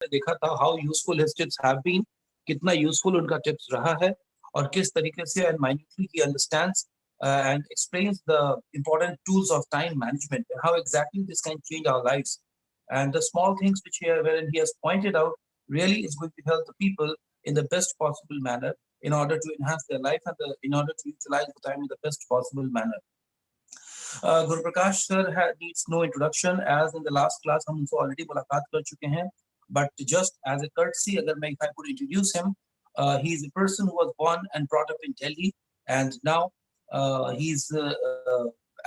देखा था how useful his tips have been, कितना यूजफुल उनका टिप्स रहा है और किस तरीके से and minutely he understands and explains the important tools of time management and how exactly this can change our lives. And the small things which here wherein he has pointed out really is going to help the people in the best possible manner in order to enhance their life and in order to utilize the time in the best possible manner. Guru Prakash sir needs no introduction, as in the last class हम उनसे already मुलाकात कर चुके हैं. But just as a courtesy, अगर मैं if I could introduce him, he is a person who was born and brought up in Delhi, and now he's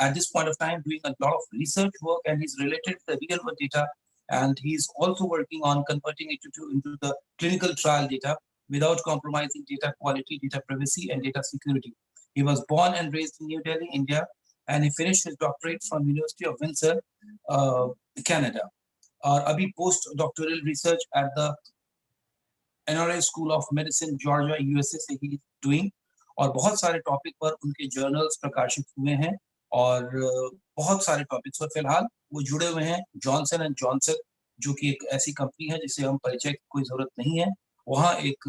at this point of time doing a lot of research work, and he's related to the real world data, and he's also working on converting it into the clinical trial data without compromising data quality, data privacy, and data security. He was born and raised in New Delhi, India, and he finished his doctorate from University of Windsor, Canada. और अभी post doctoral research at the NRI school of medicine Georgia USA से he doing, और बहुत सारे topic पर उनके journals प्रकाशित हुए हैं और बहुत सारे टॉपिक्स पर फिलहाल वो जुड़े हुए हैं जॉनसन एंड जॉनसन, जो कि एक ऐसी कंपनी है जिसे हम परिचय की कोई जरूरत नहीं है. वहाँ एक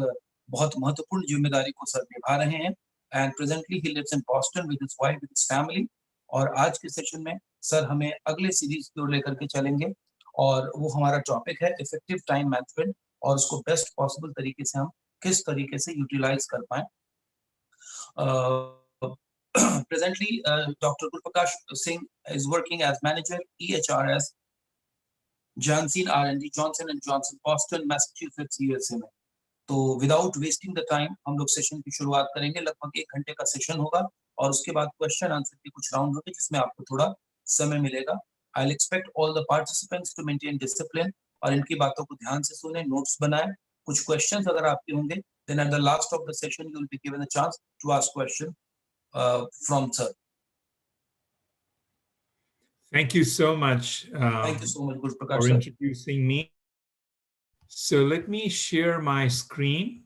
बहुत महत्वपूर्ण जिम्मेदारी को सर निभा रहे हैं. And presently he lives in Boston with his wife, with his family. और आज के सेशन में सर हमें अगले सीरीज की ओर लेकर के चलेंगे, और वो हमारा टॉपिक है इफेक्टिव टाइम मैनेजमेंट, और उसको बेस्ट पॉसिबल तरीके से हम किस तरीके से यूटिलाइज कर पाए. Presently, Dr. Gurprakash Singh is working as manager EHRS Janssen R&D Johnson and Johnson Boston Massachusetts USA में. तो विदाउट वेस्टिंग द टाइम हम लोग सेशन की शुरुआत करेंगे. लगभग 1 घंटे का सेशन होगा और उसके बाद क्वेश्चन आंसर के कुछ राउंड होंगे जिसमें आपको थोड़ा समय मिलेगा. I'll expect all the participants to maintain discipline और इनकी बातों को ध्यान से सुने, नोट्स बनाएं. कुछ क्वेश्चंस अगर आपके होंगे, then at the last of the session you will be given a chance to ask question from sir. Thank you so much. Thank you so much, Guru Prakash for sir. introducing me. So let me share my screen.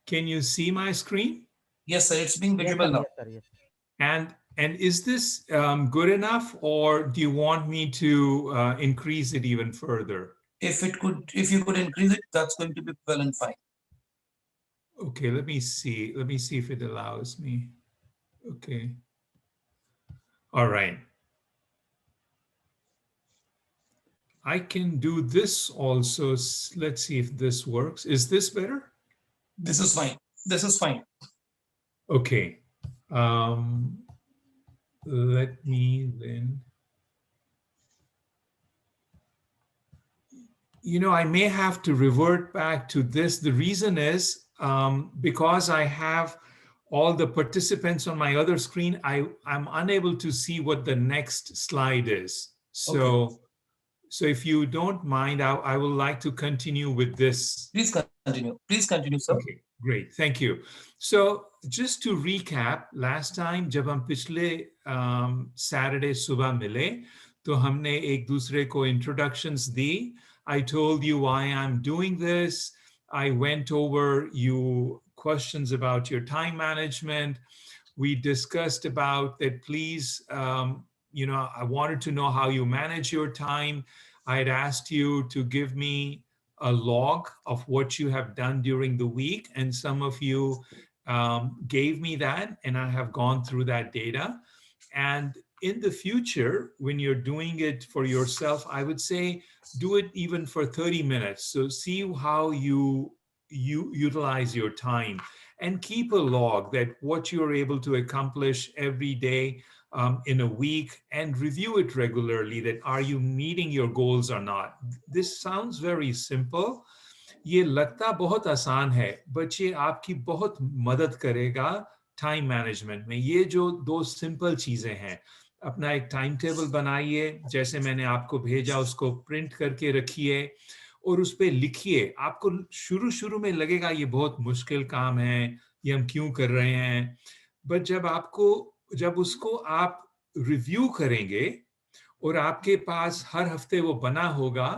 Can you see my screen? Yes, sir. It's being visible now. Yes, sir, yes. And is this good enough, or do you want me to increase it even further? If you could increase it, that's going to be well and fine. Okay, let me see. Let me see if it allows me. Okay. All right. I can do this also. Let's see if this works. Is this better? This is fine. This is fine. Okay. Let me then. You know, I may have to revert back to this. The reason is because I have all the participants on my other screen, I'm unable to see what the next slide is. So, Okay. so if you don't mind, I would like to continue with this. Please continue. Please continue, sir. Okay, great. Thank you. So just to recap, last time जब हम पिछले Saturday सुबह मिले तो हमने एक दूसरे को introductions the. I told you why I'm doing this. I went over you questions about your time management. We discussed about that, please, you know, I wanted to know how you manage your time. I had asked you to give me a log of what you have done during the week, and some of you gave me that, and I have gone through that data. And in the future, when you're doing it for yourself, I would say do it even for 30 minutes. So see how you utilize your time, and keep a log that what you're able to accomplish every day in a week, and review it regularly, that are you meeting your goals or not. This sounds very simple. ये लगता बहुत आसान है, but ये आपकी बहुत मदद करेगा टाइम मैनेजमेंट में. ये जो 2 सिंपल चीजें हैं, अपना एक टाइम टेबल बनाइए, जैसे मैंने आपको भेजा उसको प्रिंट करके रखिए और उस पे लिखिए. आपको शुरू में लगेगा ये बहुत मुश्किल काम है, ये हम क्यों कर रहे हैं, बट जब उसको आप रिव्यू करेंगे और आपके पास हर हफ्ते वो बना होगा,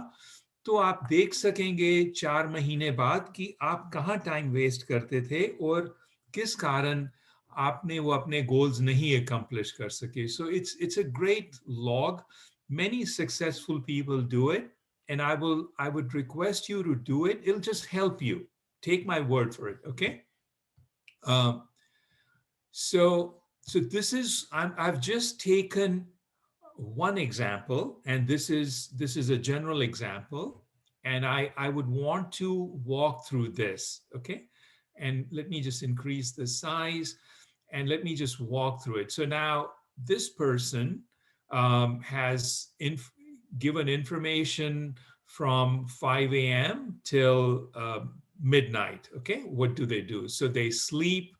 तो आप देख सकेंगे 4 महीने बाद कि आप कहाँ टाइम वेस्ट करते थे और किस कारण आपने वो अपने goals नहीं accomplish कर सके. So it's a great log. Many successful people do it, and I would request you to do it. It'll just help you. Take my word for it, okay? Um, so this is I've just taken one example, and this is a general example, and I would want to walk through this, okay? And let me just increase the size, and let me just walk through it. So now this person has given information from 5 a.m. till midnight. Okay, what do they do? So they sleep,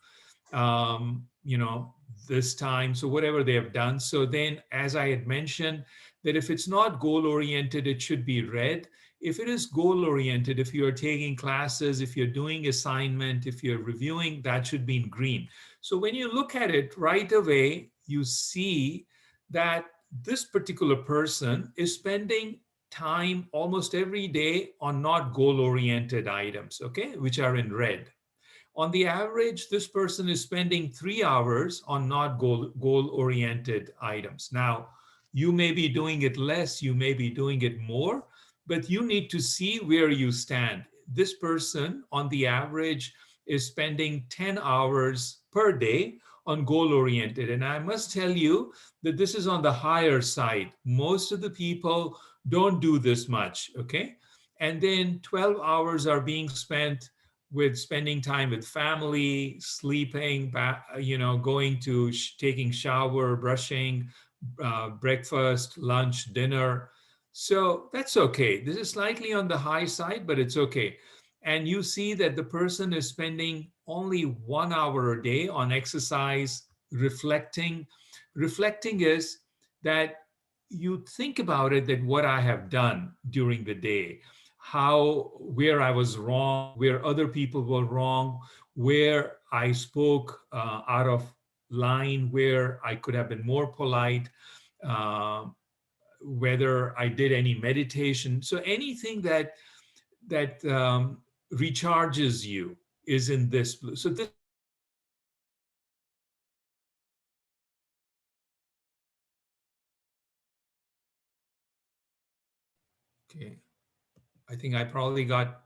you know, this time. So whatever they have done. So then, as I had mentioned, that if it's not goal oriented, it should be red. If it is goal oriented, if you're taking classes, if you're doing assignment, if you're reviewing, that should be in green. So when you look at it right away, you see that this particular person is spending time almost every day on not goal oriented items, okay, which are in red. On the average, this person is spending 3 hours on not goal-oriented items. Now, you may be doing it less, you may be doing it more, but you need to see where you stand. This person, on the average, is spending 10 hours per day on goal-oriented. And I must tell you that this is on the higher side. Most of the people don't do this much, okay? And then 12 hours are being spent with spending time with family, sleeping, you know, going to taking shower, brushing, breakfast, lunch, dinner. So that's okay. This is slightly on the high side, but it's okay. And you see that the person is spending only 1 hour a day on exercise, reflecting. Reflecting is that you think about it, that what I have done during the day, where I was wrong, where other people were wrong, where I spoke out of line, where I could have been more polite, uh, whether I did any meditation. So anything that recharges you is in this blue. So this. Okay, I think I probably got.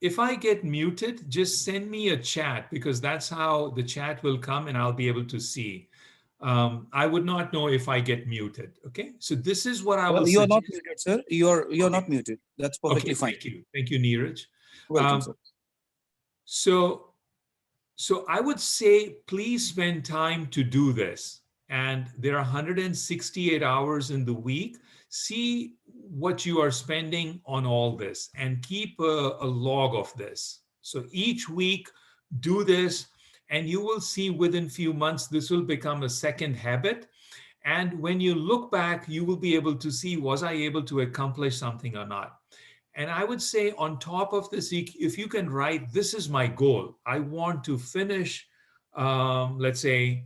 If I get muted, just send me a chat, because that's how the chat will come and I'll be able to see. I would not know if I get muted. Okay, so this is what I will You are not suggest. muted, sir. You're Okay, not muted. That's perfectly okay, fine. thank you, Neeraj. Welcome, Um, sir. so so I would say, please spend time to do this. And there are 168 hours in the week. See what you are spending on all this and keep a log of this. So each week, do this, and you will see within few months, this will become a second habit. And when you look back, you will be able to see, was I able to accomplish something or not? And I would say, on top of this, if you can write, this is my goal. I want to finish, let's say,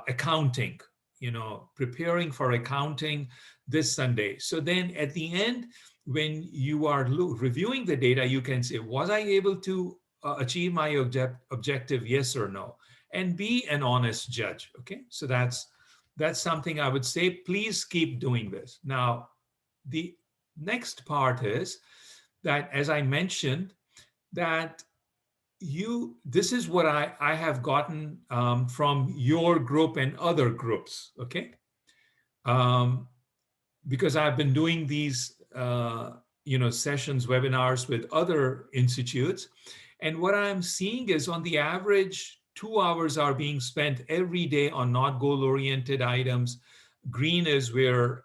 accounting, you know, preparing for accounting this Sunday. So then at the end, when you are reviewing the data, you can say, was I able to achieve my objective, yes or no? And be an honest judge, okay? So that's something I would say. Please keep doing this. Now, the next part is that, as I mentioned, that this is what I have gotten from your group and other groups, okay? Because I've been doing these sessions, webinars with other institutes, and what I'm seeing is, on the average, 2 hours are being spent every day on not goal-oriented items. Green is where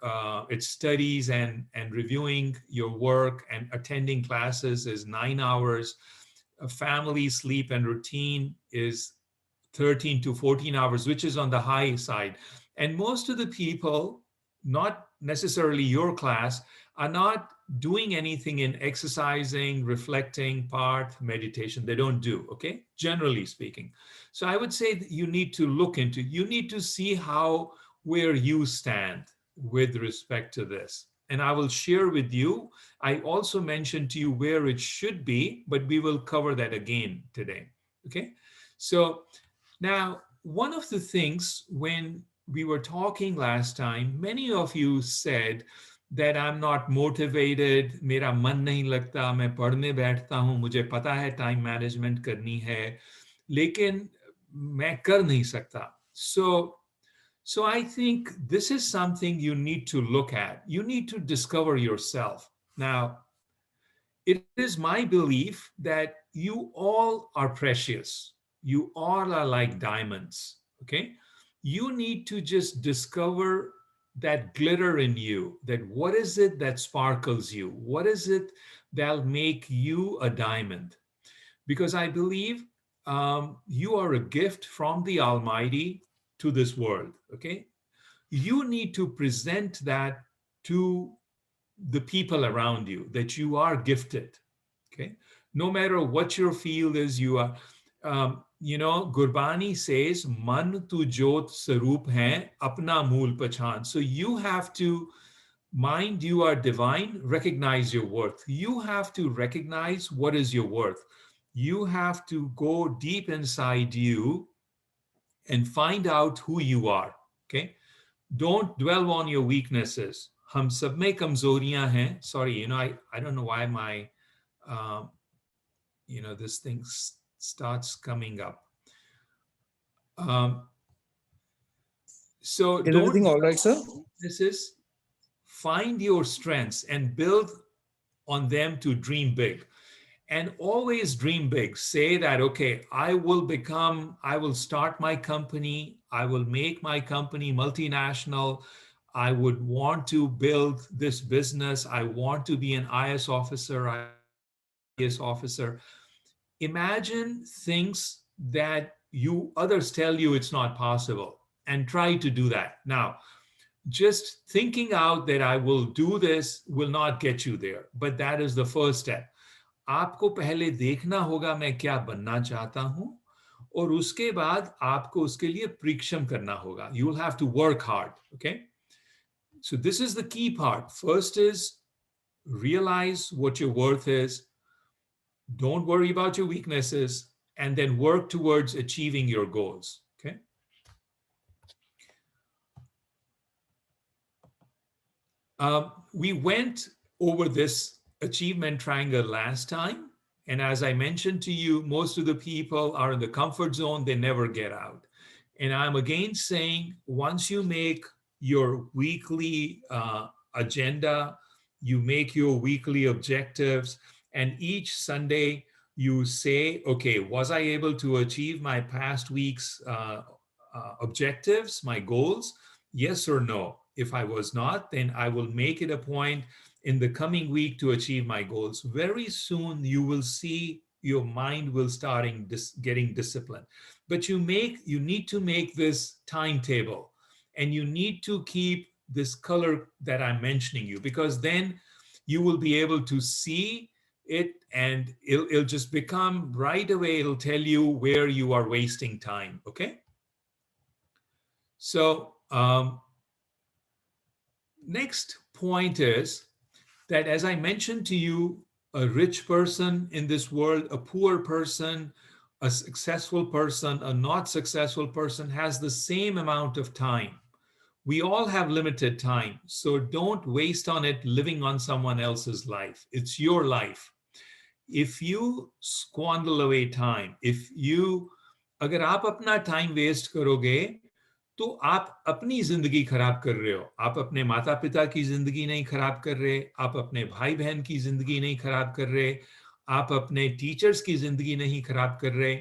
it's studies and reviewing your work and attending classes is 9 hours. Family, sleep, and routine is 13 to 14 hours, which is on the high side. And most of the people, not necessarily your class, are not doing anything in exercising, reflecting part, meditation. They don't do, okay? Generally speaking. So I would say that you need to see where you stand with respect to this. And I will share with you. I also mentioned to you where it should be, but we will cover that again today, okay? So Now, one of the things when we were talking last time, many of you said that I'm not motivated, मेरा मन नहीं लगता, मैं पढ़ने बैठता हूँ, मुझे पता है टाइम मैनेजमेंट करनी है, लेकिन मैं कर नहीं सकता. So I think this is something you need to look at. You need to discover yourself. Now, it is my belief that you all are precious. You all are like diamonds. Okay. You need to just discover that glitter in you, that what is it that sparkles you? What is it that'll make you a diamond? Because I believe you are a gift from the Almighty to this world. Okay. You need to present that to the people around you, that you are gifted. Okay. No matter what your field is, you are, Gurbani says, Man tu jot sarup hai, apna mool pachan. So you have to, mind you are divine, recognize your worth. You have to recognize what is your worth. You have to go deep inside you and find out who you are. Okay. Don't dwell on your weaknesses. हम सब में कमजोरियां हैं. Sorry, I don't know why my, this thing starts coming up. So Is everything all right, sir? This is find your strengths and build on them to dream big. And always dream big. Say that, okay, I will start my company. I will make my company multinational. I would want to build this business. I want to be an IS officer, IS officer. Imagine things that others tell you it's not possible and try to do that. Now, just thinking out that I will do this will not get you there, but that is the first step. आपको पहले देखना होगा मैं क्या बनना चाहता हूं और उसके बाद आपको उसके लिए परिश्रम करना होगा. You will have to work hard. Okay. So this is the key part. First is realize what your worth is. Don't worry about your weaknesses and then work towards achieving your goals. Okay. We went over this achievement triangle last time. And as I mentioned to you, most of the people are in the comfort zone. They never get out. And I'm again saying, once you make your weekly agenda, you make your weekly objectives, and each Sunday you say, okay, was I able to achieve my past week's objectives, my goals? Yes or no? If I was not, then I will make it a point in the coming week to achieve my goals. Very soon you will see your mind will start getting disciplined. But you need to make this timetable, and you need to keep this color that I'm mentioning you, because then you will be able to see it, and it'll just become right away. It'll tell you where you are wasting time. Okay. So next point is that, as I mentioned to you, a rich person in this world, a poor person, a successful person, a not successful person has the same amount of time. We all have limited time. So don't waste on it living on someone else's life. It's your life. If you squander away time, अगर आप अपना time waste करोगे, तो आप अपनी जिंदगी खराब कर रहे हो. आप अपने माता पिता की जिंदगी नहीं खराब कर रहे, आप अपने भाई बहन की जिंदगी नहीं खराब कर रहे, आप अपने टीचर्स की जिंदगी नहीं खराब कर रहे,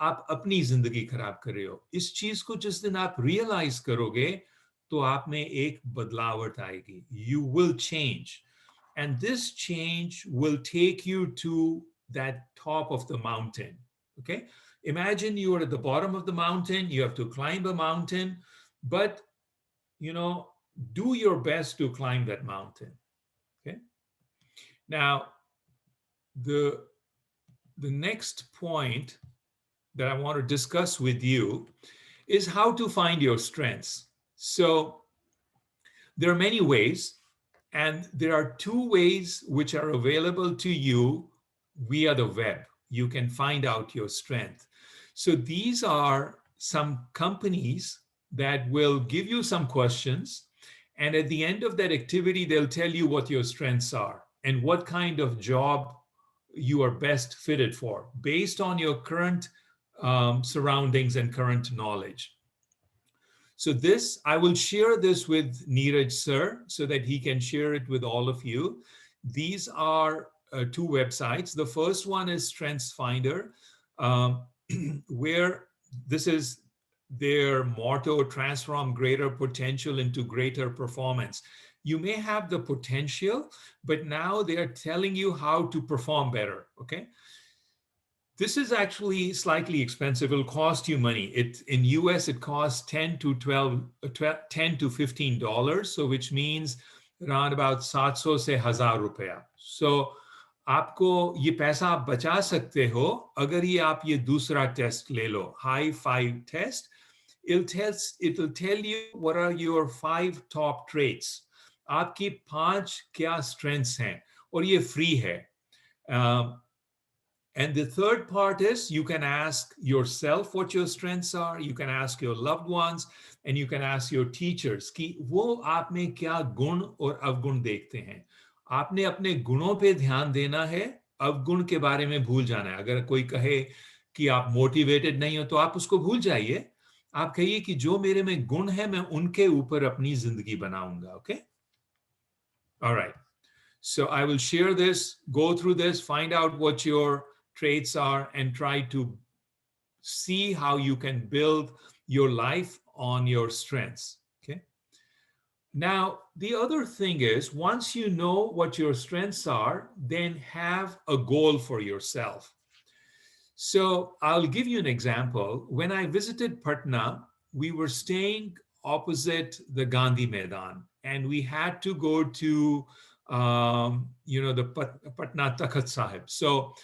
आप अपनी जिंदगी खराब कर रहे हो. इस चीज को जिस दिन आप रियलाइज करोगे तो आप में एक बदलावट आएगी. You will change, and this change will take you to that top of the mountain. Okay. Imagine you are at the bottom of the mountain, you have to climb a mountain, but do your best to climb that mountain. Okay. Now, the next point that I want to discuss with you is how to find your strengths. So there are many ways, and there are two ways which are available to you via the web. You can find out your strength. So these are some companies that will give you some questions, and at the end of that activity, they'll tell you what your strengths are and what kind of job you are best fitted for based on your current surroundings and current knowledge. So this, I will share this with Neeraj sir so that he can share it with all of you. These are two websites. The first one is StrengthsFinder, um, where this is their motto: transform greater potential into greater performance. You may have the potential, but now they are telling you how to perform better, okay? This is actually slightly expensive. It'll cost you money. In US, it costs 10 to $15, so which means around about 700 से 1000 रुपया. So आपको ये पैसा आप बचा सकते हो अगर ये आप ये दूसरा टेस्ट ले लो, High Five test. It'll tell you what are your 5 top traits. आपकी 5 क्या strengths हैं, और ये free है. And the third part is you can ask yourself what your strengths are, you can ask your loved ones, and you can ask your teachers कि वो आप में क्या गुण और अवगुण देखते हैं. आपने अपने गुणों पे ध्यान देना है, अवगुण के बारे में भूल जाना है. अगर कोई कहे कि आप मोटिवेटेड नहीं हो तो आप उसको भूल जाइए. आप कहिए कि जो मेरे में गुण है मैं उनके ऊपर अपनी जिंदगी बनाऊंगा. Okay? All right. So I will share this, go through this, find out what your traits are, and try to see how you can build your life on your strengths. Okay. Now, the other thing is, once you know what your strengths are, then have a goal for yourself. So I'll give you an example. When I visited Patna, we were staying opposite the Gandhi Maidan, and we had to go to the Patna Takhat Sahib. So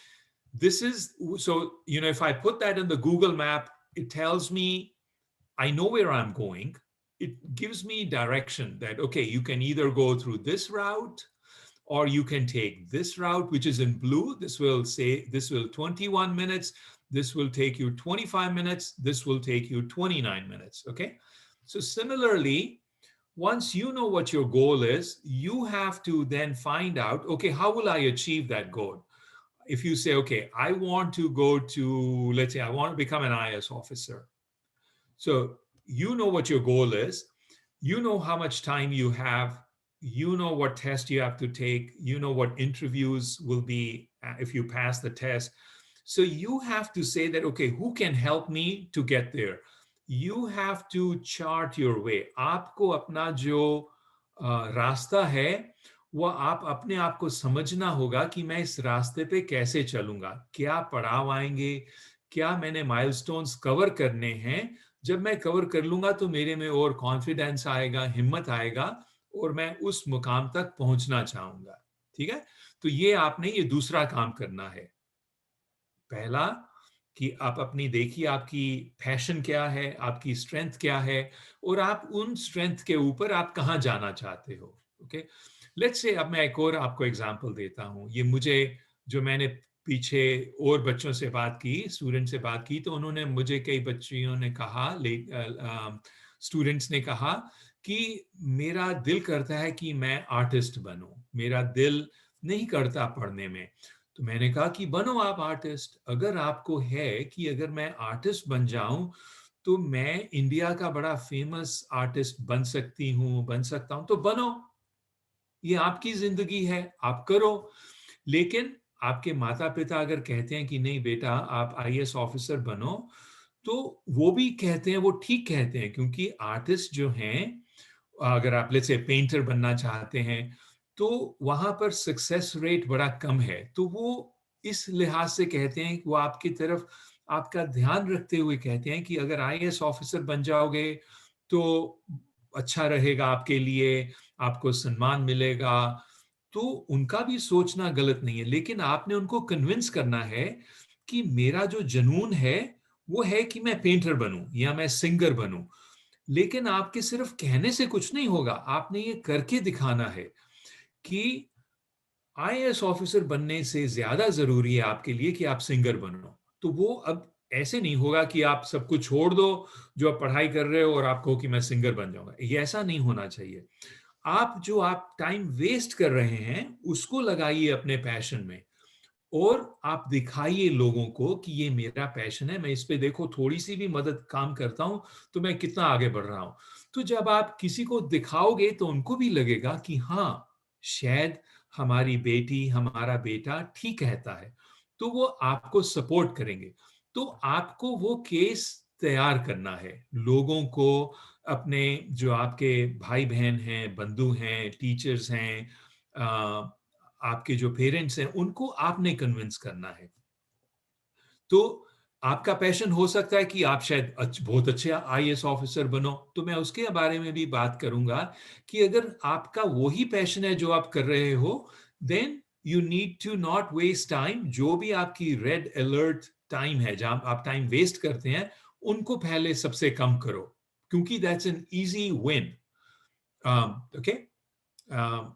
if I put that in the Google map, it tells me I know where I'm going. It gives me direction that, okay, you can either go through this route or you can take this route, which is in blue. This will 21 minutes. This will take you 25 minutes. This will take you 29 minutes. Okay. So similarly, once you know what your goal is, you have to then find out, okay, how will I achieve that goal? If you say, okay, I want to go to, let's say I want to become an IAS officer. So you know what your goal is. You know how much time you have. You know what test you have to take. You know what interviews will be if you pass the test. So you have to say that, okay, who can help me to get there? You have to chart your way. आपको अपना जो रास्ता है वो आप अपने आप को समझना होगा कि मैं इस रास्ते पे कैसे चलूंगा, क्या पड़ाव आएंगे, क्या मैंने माइलस्टोन्स कवर करने हैं. जब मैं कवर कर लूंगा तो मेरे में और कॉन्फिडेंस आएगा, हिम्मत आएगा, और मैं उस मुकाम तक पहुंचना चाहूंगा. ठीक है. तो ये आपने ये दूसरा काम करना है. पहला कि आप अपनी देखिए आपकी पैशन क्या है, आपकी स्ट्रेंथ क्या है, और आप उन स्ट्रेंथ के ऊपर आप कहाँ जाना चाहते हो. ओके. लेट्स से अब मैं एक और आपको एग्जांपल देता हूँ. ये मुझे जो मैंने पीछे और बच्चों से बात की, स्टूडेंट से बात की, तो उन्होंने मुझे कई बच्चियों ने कहा, स्टूडेंट्स ने कहा कि मेरा दिल करता है कि मैं आर्टिस्ट बनूं, मेरा दिल नहीं करता पढ़ने में. तो मैंने कहा कि बनो आप आर्टिस्ट. अगर आपको है कि अगर मैं आर्टिस्ट बन जाऊं तो मैं इंडिया का बड़ा फेमस आर्टिस्ट बन सकता हूं, तो बनो. ये आपकी जिंदगी है, आप करो. लेकिन आपके माता पिता अगर कहते हैं कि नहीं बेटा आप आईएएस ऑफिसर बनो, तो वो भी कहते हैं, वो ठीक कहते हैं, क्योंकि आर्टिस्ट जो हैं, अगर आप लेट्स से पेंटर बनना चाहते हैं तो वहां पर सक्सेस रेट बड़ा कम है. तो वो इस लिहाज से कहते हैं कि वो आपकी तरफ आपका ध्यान रखते हुए कहते हैं कि अगर आईएएस ऑफिसर बन जाओगे तो अच्छा रहेगा आपके लिए, आपको सम्मान मिलेगा. तो उनका भी सोचना गलत नहीं है, लेकिन आपने उनको कन्विंस करना है कि मेरा जो जुनून है वो है कि मैं पेंटर बनूं या मैं सिंगर बनूं. लेकिन आपके सिर्फ कहने से कुछ नहीं होगा, आपने ये करके दिखाना है कि आईएएस ऑफिसर बनने से ज्यादा जरूरी है आपके लिए कि आप सिंगर बनो. तो वो अब ऐसे नहीं होगा कि आप सब कुछ छोड़ दो जो आप पढ़ाई कर रहे हो और आप कहो कि मैं सिंगर बन जाऊंगा। ये ऐसा नहीं होना चाहिए। आप टाइम वेस्ट कर रहे हैं उसको लगाइए अपने पैशन में, और आप दिखाइए लोगों को कि ये मेरा पैशन है, मैं इस पे देखो थोड़ी सी भी मदद काम करता हूं तो मैं कितना आगे बढ़ रहा हूं। तो जब आप किसी को दिखाओगे तो उनको भी लगेगा कि हाँ, शायद हमारी बेटी हमारा बेटा ठीक कहता है, तो वो आपको सपोर्ट करेंगे। तो आपको वो केस तैयार करना है लोगों को, अपने जो आपके भाई बहन हैं, बंधु हैं, टीचर्स हैं, आपके जो पेरेंट्स हैं, उनको आपने कन्विंस करना है। तो आपका पैशन हो सकता है कि आप शायद बहुत अच्छे आईएएस ऑफिसर बनो, तो मैं उसके बारे में भी बात करूंगा कि अगर आपका वही पैशन है जो आप कर रहे हो, then you need to not waste time. जो भी आपकी रेड अलर्ट टाइम है जहां आप टाइम वेस्ट करते हैं, उनको पहले सबसे कम करो, क्योंकि that's an easy win. Okay, um,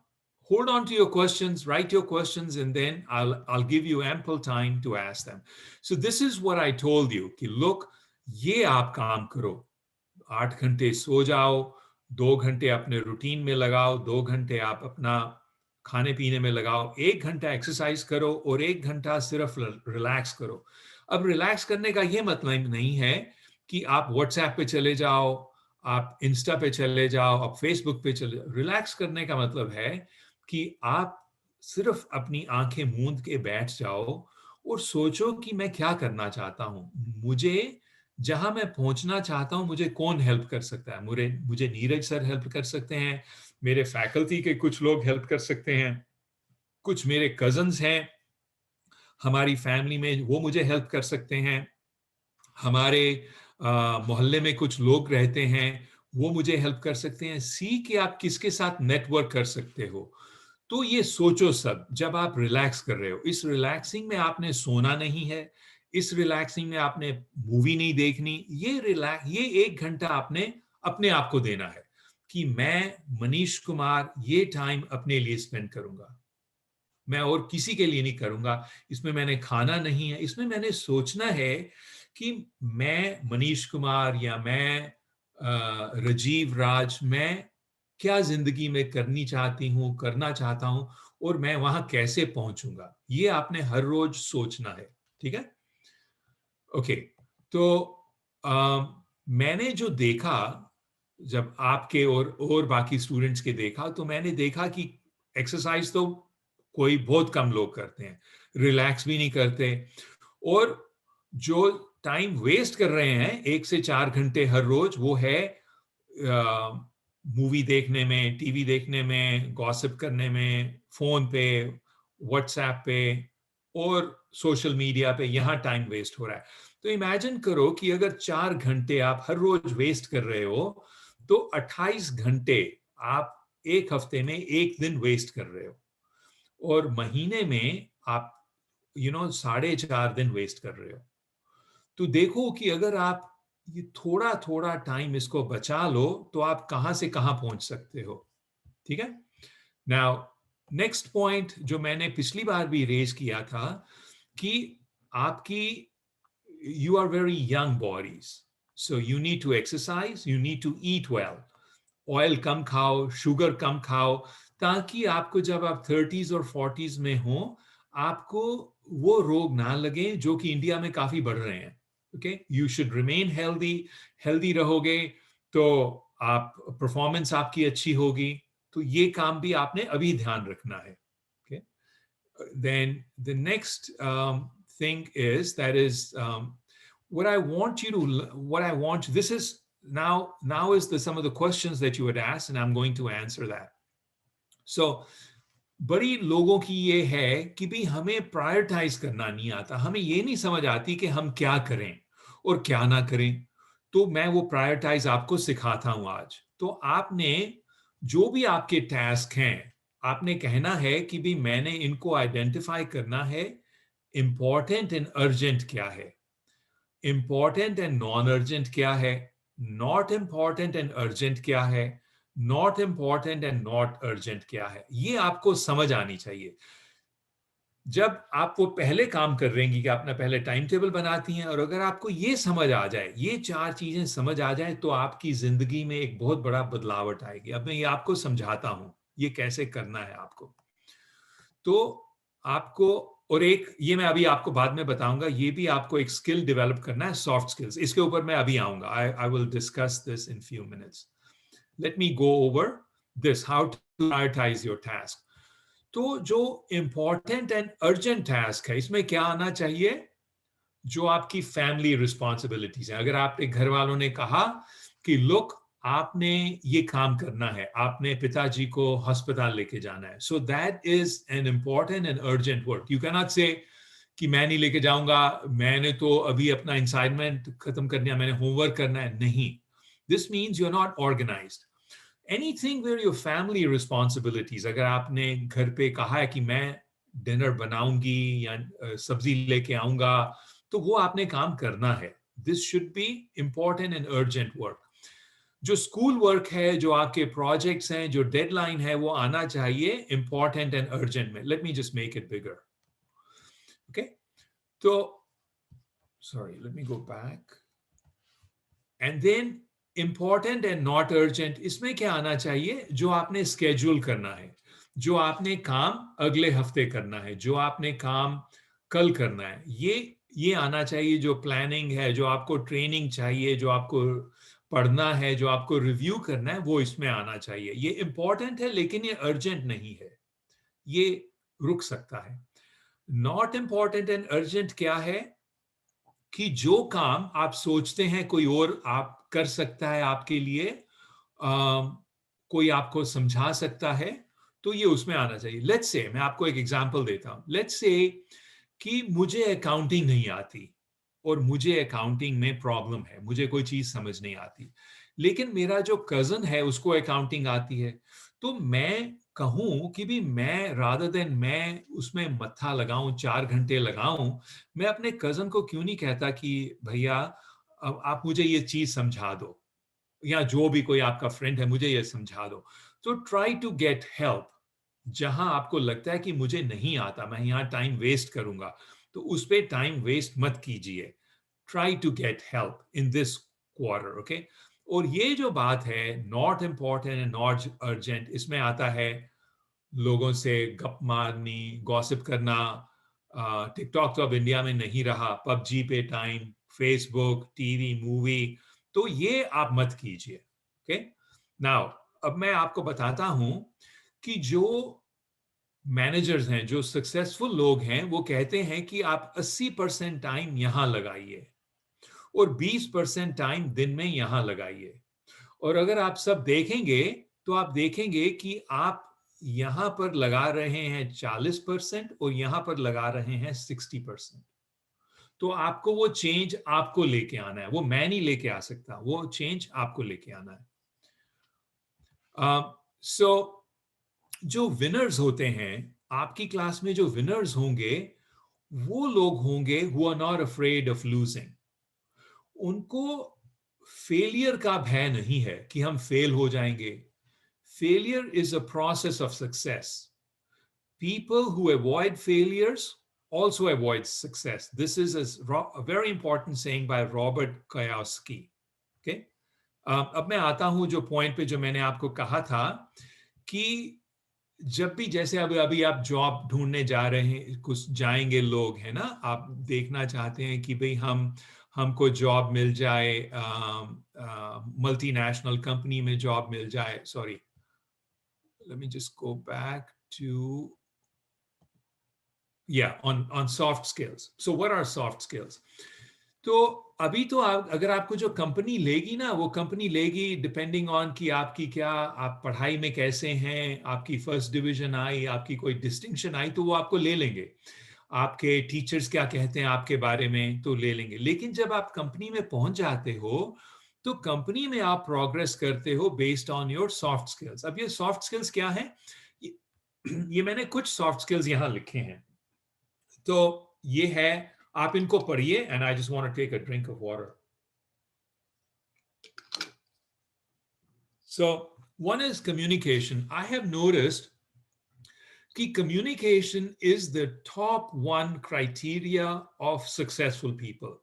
hold on to your questions, write your questions, and then I'll give you ample time to ask them. So this is what I told you कि look, ये आप काम करो, 8 घंटे सो जाओ, 2 घंटे अपने routine में लगाओ, 2 घंटे आप अपना खाने पीने में लगाओ, 1 घंटा एक्सरसाइज करो और 1 घंटा सिर्फ रिलैक्स करो। अब रिलैक्स करने का ये मतलब नहीं है कि आप व्हाट्सएप पे चले जाओ, आप इंस्टा पे चले जाओ, आप फेसबुक पे चले जाओ। रिलैक्स करने का मतलब है कि आप सिर्फ अपनी आंखें मूंद के बैठ जाओ और सोचो कि मैं क्या करना चाहता हूं, मुझे जहां मैं पहुंचना चाहता हूं, मुझे कौन हेल्प कर सकता है। मुझे नीरज सर हेल्प कर सकते हैं, मेरे फैकल्टी के कुछ लोग हेल्प कर सकते हैं, कुछ मेरे कजन्स हैं हमारी फैमिली में, वो मुझे हेल्प कर सकते हैं, हमारे मोहल्ले में कुछ लोग रहते हैं, वो मुझे हेल्प कर सकते हैं। सी कि आप किसके साथ नेटवर्क कर सकते हो। तो ये सोचो सब जब आप रिलैक्स कर रहे हो। इस रिलैक्सिंग में आपने सोना नहीं है, इस रिलैक्सिंग में आपने मूवी नहीं देखनी। ये 1 घंटा आपने अपने आप को देना है कि मैं मनीष कुमार ये टाइम अपने लिए स्पेंड करूंगा, मैं और किसी के लिए नहीं करूंगा। इसमें मैंने खाना नहीं है, इसमें मैंने सोचना है कि मैं मनीष कुमार या मैं राजीव राज, मैं क्या जिंदगी में करनी चाहती हूँ, करना चाहता हूँ, और मैं वहां कैसे पहुंचूंगा। ये आपने हर रोज सोचना है। ठीक है, ओके। तो मैंने जो देखा, जब आपके और बाकी स्टूडेंट्स के देखा, तो मैंने देखा कि एक्सरसाइज तो कोई बहुत कम लोग करते हैं, रिलैक्स भी नहीं करते, और जो टाइम वेस्ट कर रहे हैं 1 से 4 घंटे हर रोज, वो है मूवी देखने में, टीवी देखने में, गॉसिप करने में, फोन पे, व्हाट्सएप पे और सोशल मीडिया पे, यहां टाइम वेस्ट हो रहा है। तो इमेजिन करो कि अगर 4 घंटे आप हर रोज वेस्ट कर रहे हो, तो 28 घंटे आप एक हफ्ते में एक दिन वेस्ट कर रहे हो, और महीने में आप 4.5 दिन वेस्ट कर रहे हो। तो देखो कि अगर आप ये थोड़ा थोड़ा टाइम इसको बचा लो, तो आप कहां से कहां पहुंच सकते हो। ठीक है, नाउ नेक्स्ट पॉइंट जो मैंने पिछली बार भी रेज किया था कि आपकी you are very young bodies, so you need to exercise, you need to eat well, oil कम खाओ, शुगर कम खाओ, ताकि आपको जब आप 30s और 40s में हो, आपको वो रोग ना लगे जो कि इंडिया में काफी बढ़ रहे हैं। Okay, you should remain healthy. Healthy रहोगे तो आप परफॉर्मेंस आपकी अच्छी होगी। तो ये काम भी आपने अभी ध्यान रखना है। Okay, then the next thing is that is what I want you to what I want this is now is some of the questions that you had asked, and I'm going to answer that. So बड़ी लोगों की ये है कि भी हमें prioritise करना नहीं आता, हमें ये नहीं समझ आती कि हम क्या करें और क्या ना करें। तो मैं वो प्रायोरिटाइज आपको सिखाता हूं आज। तो आपने जो भी आपके टास्क हैं, आपने कहना है कि भी मैंने इनको आइडेंटिफाई करना है, इंपॉर्टेंट एंड अर्जेंट क्या है, इंपॉर्टेंट एंड नॉन अर्जेंट क्या है, नॉट इंपॉर्टेंट एंड अर्जेंट क्या है, not important and not urgent क्या है। ये आपको समझ आनी चाहिए। जब आप वो पहले काम कर रही कि अपना पहले टाइम टेबल बनाती हैं, और अगर आपको ये समझ आ जाए, ये 4 चीजें समझ आ जाए, तो आपकी जिंदगी में एक बहुत बड़ा बदलावट आएगी। अब मैं ये आपको समझाता हूं ये कैसे करना है आपको। तो आपको, और एक ये मैं अभी आपको बाद में बताऊंगा, ये भी आपको एक स्किल डेवलप करना है, सॉफ्ट स्किल्स। इसके ऊपर मैं अभी आऊंगा, I will discuss this in few minutes. Let me go over this, how to prioritize your task. तो जो इंपॉर्टेंट एंड अर्जेंट टास्क है, इसमें क्या आना चाहिए? जो आपकी फैमिली रिस्पॉन्सिबिलिटीज है। अगर आपके घर वालों ने कहा कि लुक, आपने ये काम करना है, आपने पिताजी को अस्पताल लेके जाना है, so that is an important and urgent work. You can not से कि मैं नहीं लेके जाऊंगा, मैंने तो अभी अपना असाइनमेंट खत्म करना है, मैंने होमवर्क करना है। नहीं, this means you are not organized. Anything where your family responsibilities, अगर आपने घर पे कहा है कि मैं डिनर बनाऊंगी या सब्जी लेके आऊंगा, तो वो आपने काम करना है। This should be important and urgent work. जो स्कूल वर्क है, जो आपके प्रोजेक्ट्स हैं, जो डेडलाइन है, वो आना चाहिए इंपॉर्टेंट एंड अर्जेंट में। Let me just make it bigger, okay? तो sorry, let me go back, and then important and not urgent, इसमें क्या आना चाहिए? जो आपने स्केड्यूल करना है, जो आपने काम अगले हफ्ते करना है, जो आपने काम कल करना है, ये आना चाहिए। जो प्लानिंग है, जो आपको ट्रेनिंग चाहिए, जो आपको पढ़ना है, जो आपको रिव्यू करना है, वो इसमें आना चाहिए। ये इंपॉर्टेंट है लेकिन ये अर्जेंट नहीं है, ये रुक सकता है। नॉट इंपॉर्टेंट एंड अर्जेंट क्या है? कि जो काम आप सोचते हैं कोई और आप कर सकता है आपके लिए, कोई आपको समझा सकता है, तो ये उसमें आना चाहिए। लेट्स से, मैं आपको एक एग्जांपल देता हूं। लेट्स से कि मुझे अकाउंटिंग नहीं आती, और मुझे अकाउंटिंग में प्रॉब्लम है, मुझे कोई चीज समझ नहीं आती, लेकिन मेरा जो कजन है उसको अकाउंटिंग आती है। तो मैं कहूं कि भी मैं, रादर देन मैं उसमें मत्था लगाऊं, 4 घंटे लगाऊं, मैं अपने कजन को क्यों नहीं कहता कि भैया अब आप मुझे ये चीज समझा दो, या जो भी कोई आपका फ्रेंड है मुझे ये समझा दो। तो ट्राई टू गेट हेल्प। जहां आपको लगता है कि मुझे नहीं आता, मैं यहाँ टाइम वेस्ट करूंगा, तो उस पर टाइम वेस्ट मत कीजिए। Try to get help in this quarter, okay? और ये जो बात है not important and not urgent, इसमें आता है लोगों से गप मारनी, गॉसिप करना। टिकटॉक तो अब इंडिया में नहीं रहा, पबजी पे टाइम, फेसबुक, टीवी, मूवी, तो ये आप मत कीजिए, ओके? नाउ, अब मैं आपको बताता हूं कि जो मैनेजर्स हैं, जो सक्सेसफुल लोग हैं, वो कहते हैं कि आप 80% टाइम यहां लगाइए और 20% टाइम दिन में यहां लगाइए। और अगर आप सब देखेंगे, तो आप देखेंगे कि आप यहां पर लगा रहे हैं 40% और यहां पर लगा रहे हैं 60%। तो आपको वो चेंज आपको लेके आना है, वो मैं नहीं लेके आ सकता, वो चेंज आपको लेके आना है। सो जो विनर्स होते हैं, आपकी क्लास में जो विनर्स होंगे, वो लोग होंगे who are not afraid of losing. उनको फेलियर का भय नहीं है कि हम फेल हो जाएंगे। Failure is a process of success. People who avoid failures also avoid success. This is a very important saying by Robert Kiyosaki. Okay? अब मैं आता हूं जो पॉइंट पे, जो मैंने आपको कहा था कि जब भी, जैसे अभी अभी आप जॉब ढूंढने जा रहे हैं, कुछ जाएंगे लोग, है ना, आप देखना चाहते हैं कि भाई हमको जॉब मिल जाए, मल्टीनेशनल कंपनी में जॉब मिल जाए। Sorry, let me just go back to, on soft skills. So what are soft skills? तो अभी तो आप, अगर आपको जो कंपनी लेगी ना, वो कंपनी लेगी डिपेंडिंग ऑन कि आपकी क्या, आप पढ़ाई में कैसे हैं, आपकी फर्स्ट डिवीजन आई, आपकी कोई डिस्टिंक्शन आई, तो वो आपको ले लेंगे। आपके टीचर्स क्या कहते हैं आपके बारे में, तो ले लेंगे। लेकिन जब आप कंपनी में पहुंच जाते हो, तो कंपनी में आप प्रोग्रेस करते हो based on your soft skills. अब ये सॉफ्ट स्किल्स क्या है? ये मैंने कुछ सॉफ्ट स्किल्स यहां लिखे हैं, तो ये है, आप इनको पढ़िए। And I just want to take a drink of water. So one is communication. I have noticed कि communication is the top one criteria of successful people.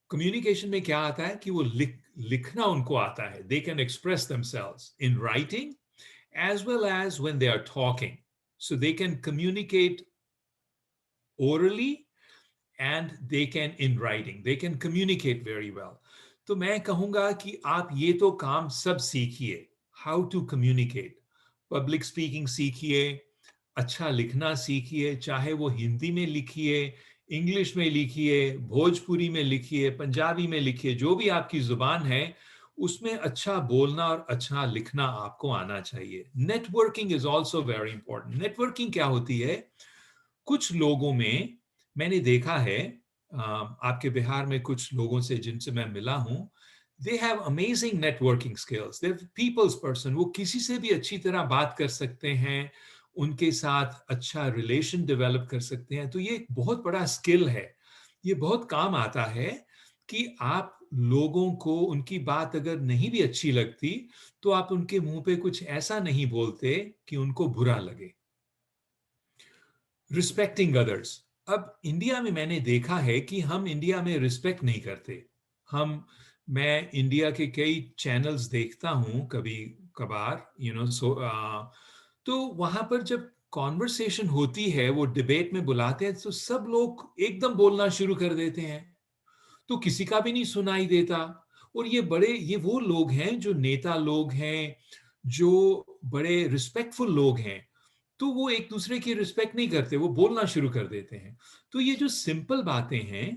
Communication में क्या आता है कि वो लिखना उनको आता है. They can express themselves in writing as well as when they are talking. So they can communicate orally and they can in writing. They can communicate very well. तो मैं कहूँगा कि आप ये तो काम सब सीखिए. How to communicate. Public speaking सीखिए, अच्छा लिखना सीखिए, चाहे वो हिंदी में लिखिए, इंग्लिश में लिखिए, भोजपुरी में लिखिए, पंजाबी में लिखिए, जो भी आपकी जुबान है उसमें अच्छा बोलना और अच्छा लिखना आपको आना चाहिए. Networking is also very important. Networking क्या होती है? कुछ लोगों में मैंने देखा है, आपके बिहार में कुछ लोगों से जिनसे मैं मिला हूं, they have amazing networking skills. They're people's person. वो किसी से भी अच्छी तरह बात कर सकते हैं, उनके साथ अच्छा रिलेशन डेवलप कर सकते हैं. तो ये एक बहुत बड़ा स्किल है. ये बहुत काम आता है कि आप लोगों को उनकी बात अगर नहीं भी अच्छी लगती तो आप उनके मुंह पे कुछ ऐसा नहीं बोलते कि उनको बुरा लगे. Respecting others. अब इंडिया में मैंने देखा है कि हम इंडिया में रिस्पेक्ट नहीं करते. मैं इंडिया के कई चैनल्स देखता हूं कभी कभार, तो वहां पर जब कॉन्वर्सेशन होती है, वो डिबेट में बुलाते हैं तो सब लोग एकदम बोलना शुरू कर देते हैं, तो किसी का भी नहीं सुनाई देता. और ये वो लोग हैं जो नेता लोग हैं, जो बड़े रिस्पेक्टफुल लोग हैं, तो वो एक दूसरे की रिस्पेक्ट नहीं करते, वो बोलना शुरू कर देते हैं. तो ये जो सिंपल बातें हैं,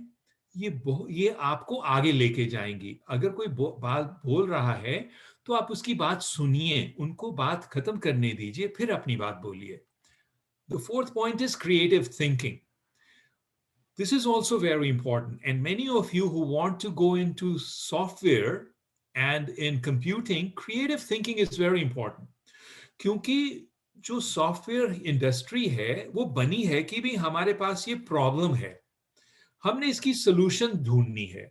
ये आपको आगे लेके जाएंगी. अगर कोई बात बोल रहा है तो आप उसकी बात सुनिए, उनको बात खत्म करने दीजिए, फिर अपनी बात बोलिए. The fourth point is creative thinking. This is also very important. And many of you who want to go into software and in computing, creative thinking is very important. क्योंकि जो सॉफ्टवेयर इंडस्ट्री है वो बनी है कि भी हमारे पास ये प्रॉब्लम है, हमने इसकी सोल्यूशन ढूंढनी है.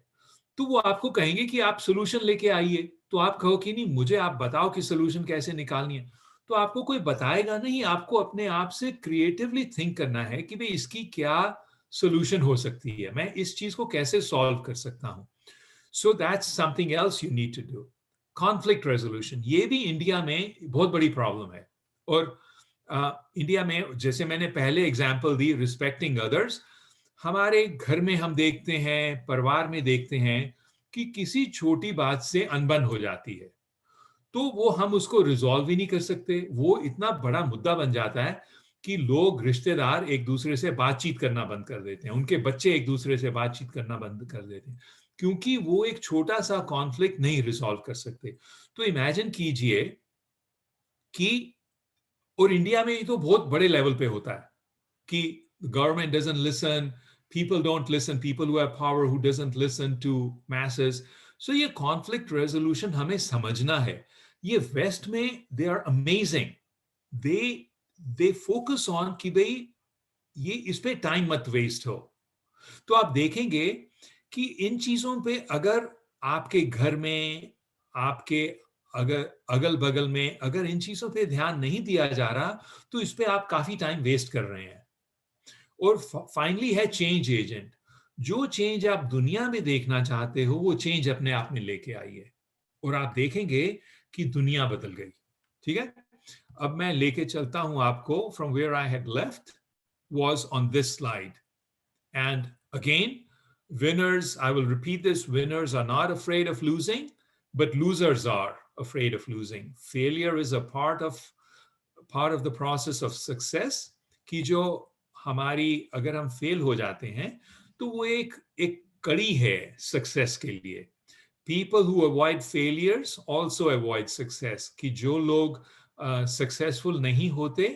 तो वो आपको कहेंगे कि आप सोल्यूशन लेके आइए, तो आप कहो कि नहीं, मुझे आप बताओ कि सोल्यूशन कैसे निकालनी है. तो आपको कोई बताएगा नहीं, आपको अपने आप से क्रिएटिवली थिंक करना है कि भाई इसकी क्या सोल्यूशन हो सकती है, मैं इस चीज को कैसे सॉल्व कर सकता हूं. So that's something else you need to do. Conflict resolution, ये भी इंडिया में बहुत बड़ी प्रॉब्लम है. और इंडिया में, जैसे मैंने पहले एग्जांपल दी, रिस्पेक्टिंग अदर्स, हमारे घर में हम देखते हैं, परिवार में देखते हैं कि किसी छोटी बात से अनबन हो जाती है, तो वो हम उसको रिजॉल्व ही नहीं कर सकते. वो इतना बड़ा मुद्दा बन जाता है कि लोग, रिश्तेदार एक दूसरे से बातचीत करना बंद कर देते हैं, उनके बच्चे एक दूसरे से बातचीत करना बंद कर देते हैं, क्योंकि वो एक छोटा सा कॉन्फ्लिक्ट नहीं रिजॉल्व कर सकते. तो इमेजिन कीजिए कि, और इंडिया में ये तो बहुत बड़े लेवल पे होता है कि government doesn't listen, people don't listen, people who have power who doesn't listen to masses. So ये conflict resolution हमें समझना है. ये वेस्ट में they are amazing. They focus on कि भाई ये इस पे टाइम मत वेस्ट हो. तो आप देखेंगे कि इन चीजों पे अगर आपके घर में, आपके अगर अगल बगल में अगर इन चीजों पे ध्यान नहीं दिया जा रहा, तो इस पे आप काफी टाइम वेस्ट कर रहे हैं. और फाइनली है चेंज एजेंट. जो चेंज आप दुनिया में देखना चाहते हो, वो चेंज अपने आप में लेके आइए और आप देखेंगे कि दुनिया बदल गई. ठीक है, अब मैं लेके चलता हूं आपको from where I had left was on this slide. And again, winners, I will repeat this, winners are not afraid of losing, but losers are afraid of losing. Failure is a part of the process of success. कि जो हमारी, अगर हम fail हो जाते हैं तो वो एक कड़ी है सक्सेस के लिए. People who avoid failures also avoid success. कि जो लोग सक्सेसफुल नहीं होते,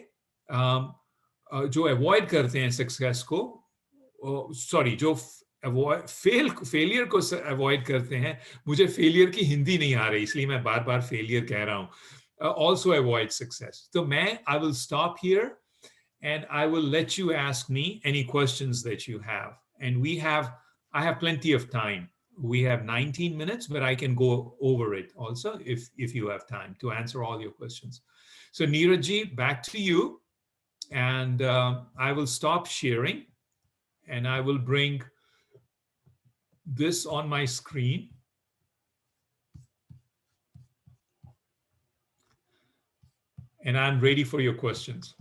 जो अवॉइड करते हैं सक्सेस को, सॉरी, जो फेलियर को अवॉइड करते हैं, मुझे फेलियर की हिंदी नहीं आ रही इसलिए मैं बार बार फेलियर कह रहा हूं, also avoid success. तो मैं, I will stop here and I will let you ask me any questions that you have. And I have plenty of time. We have 19 minutes, but I can go over it also if you have time to answer all your questions. So Neeraj ji, back to you. and I will stop sharing and I will bring this on my screen. And I'm ready for your questions.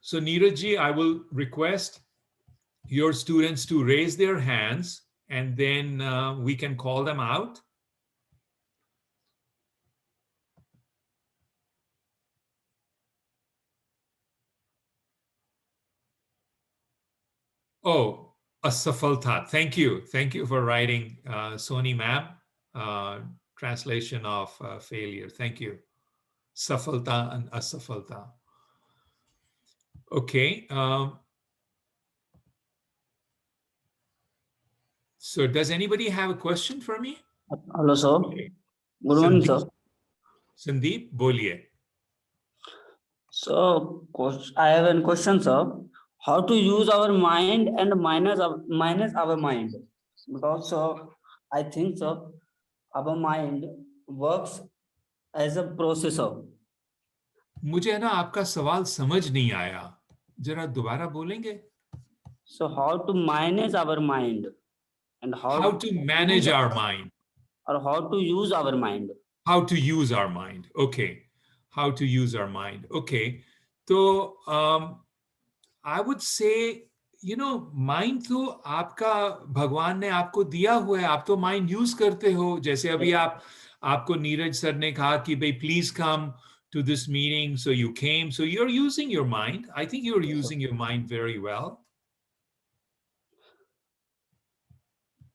So Neeraj ji, I will request your students to raise their hands and then we can call them out. Oh, asafalta. Thank you. Thank you for writing, Soni ma'am. Translation of failure. Thank you. Safalta and asafalta. Okay. So does anybody have a question for me? Hello, sir. Okay. Good morning, sir. Sandeep, boliye. So, I have a question, sir. How to use our mind and minus our mind? Because, sir, I think, sir, our mind works as a processor. मुझे ना आपका सवाल समझ नहीं आया, जरा दोबारा बोलेंगे? So, how to manage our mind and How to manage our mind. Or how to use our mind. How to use our mind. Okay. How to use our mind. Okay. So I would say, you know, mind तो आपका भगवान ने आपको दिया हुआ है, आप तो mind use करते हो. जैसे अभी आपको नीरज सर ने कहा कि भाई please come to this meeting, so you came. So you're using your mind. I think you're using your mind very well.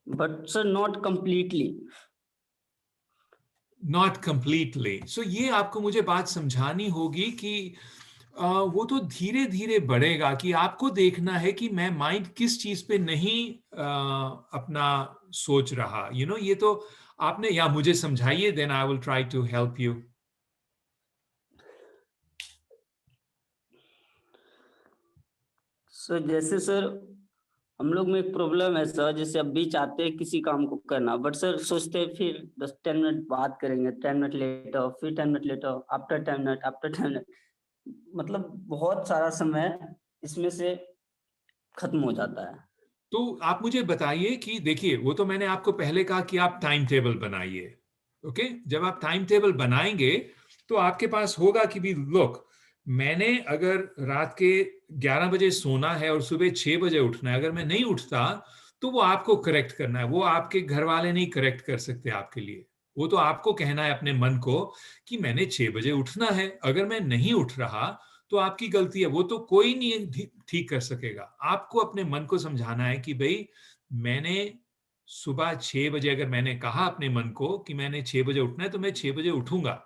But, sir, not completely. Not completely. So ये आपको मुझे बात समझानी होगी कि वो तो धीरे धीरे बढ़ेगा कि आपको देखना है कि मैं माइंड किस चीज पे नहीं अपना सोच रहा. You know, ये तो आपने या मुझे समझाइए, then I will try to help you. Sir जैसे सर हम लोग में एक प्रॉब्लम है सर, जैसे अभी चाहते हैं किसी काम को करना, बट सर सोचते हैं फिर 10-10 मिनट बात करेंगे, 10 मिनट लेटर, फिर 10 minute later, after 10 minute, after 10 minute, मतलब बहुत सारा समय इसमें से खत्म हो जाता है. तो आप मुझे बताइए कि देखिए, वो तो मैंने आपको पहले कहा कि आप टाइम टेबल बनाइए. ओके, जब आप टाइम टेबल बनाएंगे तो आपके पास होगा कि भी लुक, मैंने अगर रात के 11 बजे सोना है और सुबह 6 बजे उठना है, अगर मैं नहीं उठता तो वो आपको करेक्ट करना है. वो आपके घर वाले नहीं करेक्ट कर सकते आपके लिए. वो तो आपको कहना है अपने मन को कि मैंने 6 बजे उठना है. अगर मैं नहीं उठ रहा तो आपकी गलती है, वो तो कोई नहीं ठीक कर सकेगा. आपको अपने मन को समझाना है कि भाई मैंने सुबह 6 बजे, अगर मैंने कहा अपने मन को कि मैंने 6 बजे उठना है तो मैं 6 बजे उठूंगा.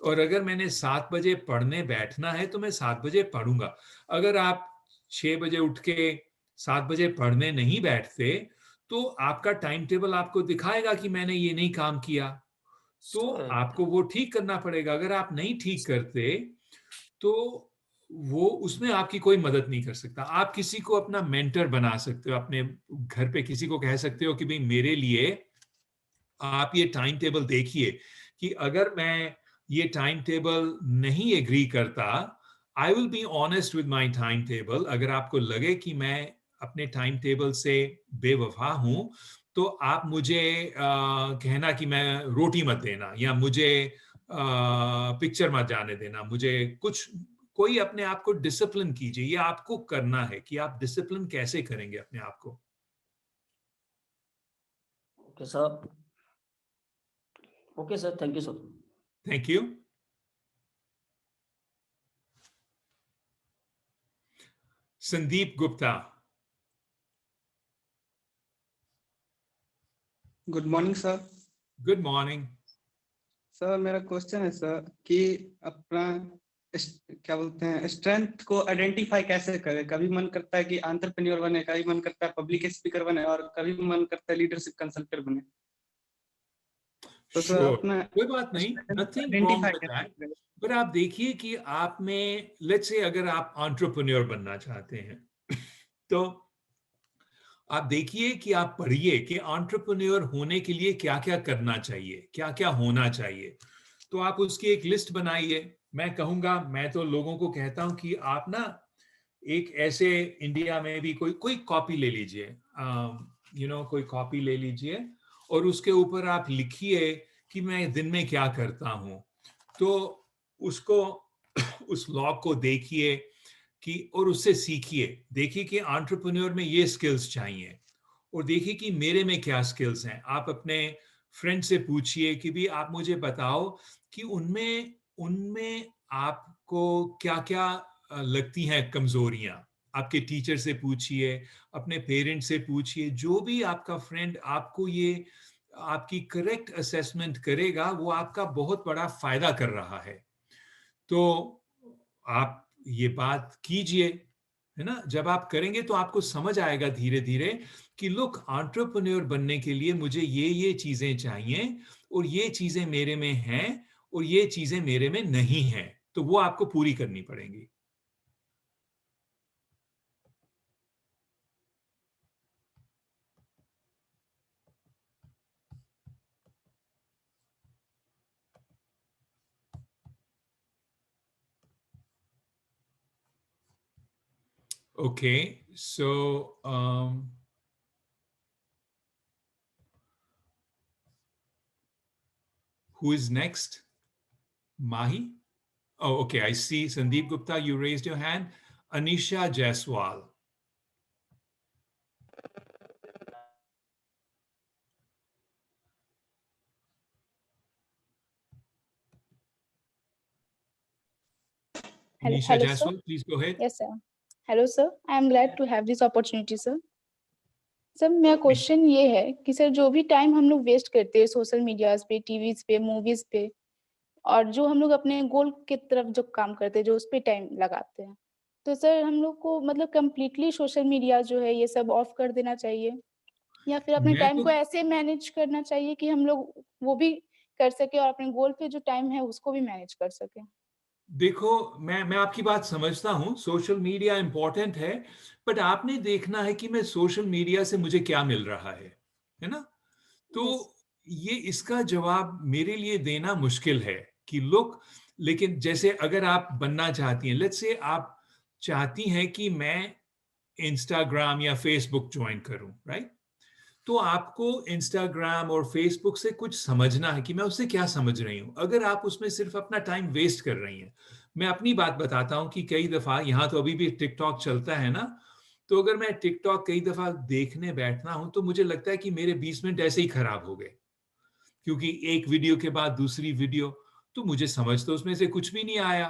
और अगर मैंने 7 बजे पढ़ने बैठना है तो मैं 7 बजे पढ़ूंगा. अगर आप 6 बजे उठ के 7 बजे पढ़ने नहीं बैठते तो आपका टाइम टेबल आपको दिखाएगा कि मैंने ये नहीं काम किया, तो आपको वो ठीक करना पड़ेगा. अगर आप नहीं ठीक करते तो वो उसमें आपकी कोई मदद नहीं कर सकता. आप किसी को अपना मेंटर बना सकते हो, अपने घर पे किसी को कह सकते हो कि भाई मेरे लिए आप ये टाइम टेबल देखिए कि अगर मैं ये टाइम टेबल नहीं एग्री करता, I will be honest with my time table. अगर आपको लगे कि मैं अपने टाइम टेबल से बेवफा हूं तो आप मुझे कहना कि मैं रोटी मत देना, या मुझे पिक्चर मत जाने देना, मुझे कुछ कोई अपने आप को डिसिप्लिन कीजिए. ये आपको करना है कि आप डिसिप्लिन कैसे करेंगे अपने आप को. Okay sir. Okay sir, thank you sir. Thank you. Sandeep Gupta. Good morning sir. Good morning. Sir मेरा क्वेश्चन है सर कि अपना क्या बोलते हैं स्ट्रेंथ को आइडेंटिफाई कैसे करें. कभी मन करता है कि एंटरप्रेन्योर बने, कभी मन करता है पब्लिक स्पीकर बने, और कभी मन करता है लीडरशिप कंसल्टेंट बने. तो सर अपना कोई बात नहीं, नथिंग रॉन्ग विद दैट. पर आप देखिए कि आप में, लेट्स से अगर आप एंटरप्रेन्योर बनना चाहते हैं तो आप देखिए कि आप पढ़िए कि एंटरप्रेन्योर होने के लिए क्या क्या करना चाहिए, क्या क्या होना चाहिए. तो आप उसकी एक लिस्ट बनाइए. मैं कहूंगा, मैं तो लोगों को कहता हूं कि आप ना एक ऐसे इंडिया में भी कोई कॉपी ले लीजिए, कोई कॉपी ले लीजिए और उसके ऊपर आप लिखिए कि मैं दिन में क्या करता हूं। तो उसको उस लॉग को देखिए कि और उससे सीखिए, देखिए कि एंटरप्रेन्योर में ये स्किल्स चाहिए और देखिए कि मेरे में क्या स्किल्स हैं। आप अपने फ्रेंड से पूछिए कि भी आप मुझे बताओ कि उनमें उनमें आपको क्या क्या लगती हैं कमजोरियां। आपके टीचर से पूछिए, अपने पेरेंट्स से पूछिए, जो भी आपका फ्रेंड आपको ये आपकी करेक्ट असेसमेंट करेगा वो आपका बहुत बड़ा फायदा कर रहा है। तो आप ये बात कीजिए, है ना। जब आप करेंगे तो आपको समझ आएगा धीरे धीरे कि लुक, एंटरप्रेन्योर बनने के लिए मुझे ये चीजें चाहिए और ये चीजें मेरे में हैं और ये चीजें मेरे में नहीं हैं, तो वो आपको पूरी करनी पड़ेंगी। Okay, so who is next? Mahi? Oh, okay, I see Sandeep Gupta, you raised your hand. Anisha Jaiswal. Anisha Hello, sir. Jaiswal, please go ahead. Yes, sir. Hello, sir. I am glad to have this opportunity, sir. Sir मेरा question ये है कि sir जो भी time हम लोग waste करते हैं सोशल मीडियाज पे, टीवीज पे, मूवीज पे, और जो हम लोग अपने गोल की तरफ जो काम करते हैं, जो उस पे टाइम लगाते हैं, तो सर हम लोग को मतलब कम्प्लीटली सोशल मीडिया जो है ये सब ऑफ कर देना चाहिए या फिर अपने मैं टाइम तो को ऐसे मैनेज करना चाहिए कि हम लोग वो भी कर सके और अपने गोल पे जो टाइम है उसको भी मैनेज कर सके। देखो, मैं आपकी बात समझता हूं, सोशल मीडिया इंपॉर्टेंट है, बट आपने देखना है कि मैं सोशल मीडिया से मुझे क्या मिल रहा है ना। तो Yes. ये इसका जवाब मेरे लिए देना मुश्किल है कि लुक, लेकिन जैसे अगर आप बनना चाहती हैं, लेट्स से आप चाहती हैं कि मैं इंस्टाग्राम या फेसबुक ज्वाइन करूं, राइट। तो आपको इंस्टाग्राम और फेसबुक से कुछ समझना है कि मैं उससे क्या समझ रही हूँ। अगर आप उसमें सिर्फ अपना टाइम वेस्ट कर रही हैं, मैं अपनी बात बताता हूँ कि कई दफा यहाँ तो अभी भी टिकटॉक चलता है ना, तो अगर मैं टिकटॉक कई दफा देखने बैठना हूँ तो मुझे लगता है कि मेरे 20 मिनट ऐसे ही खराब हो गए, क्योंकि एक वीडियो के बाद दूसरी वीडियो, तो मुझे समझ तो उसमें से कुछ भी नहीं आया।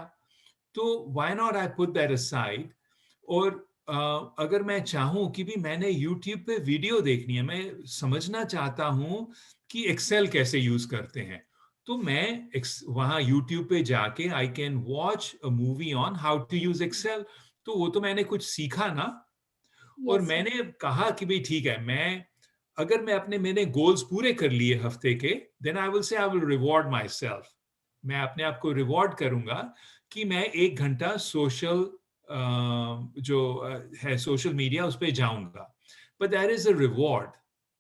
तो why not I put that aside. और अगर मैं चाहूं कि भी मैंने YouTube पे वीडियो देखनी है, मैं समझना चाहता हूं कि एक्सेल कैसे यूज करते हैं, तो मैं वहां YouTube पे जाके I can watch a movie on how to use Excel. तो वो तो मैंने कुछ सीखा ना। और Yes, sir. मैंने कहा कि भाई ठीक है, अगर मैंने गोल्स पूरे कर लिए हफ्ते के, then I will say I will reward myself. मैं अपने आप को रिवॉर्ड करूंगा कि मैं 1 घंटा सोशल जो है सोशल मीडिया उस पर जाऊंगा, but that is a reward.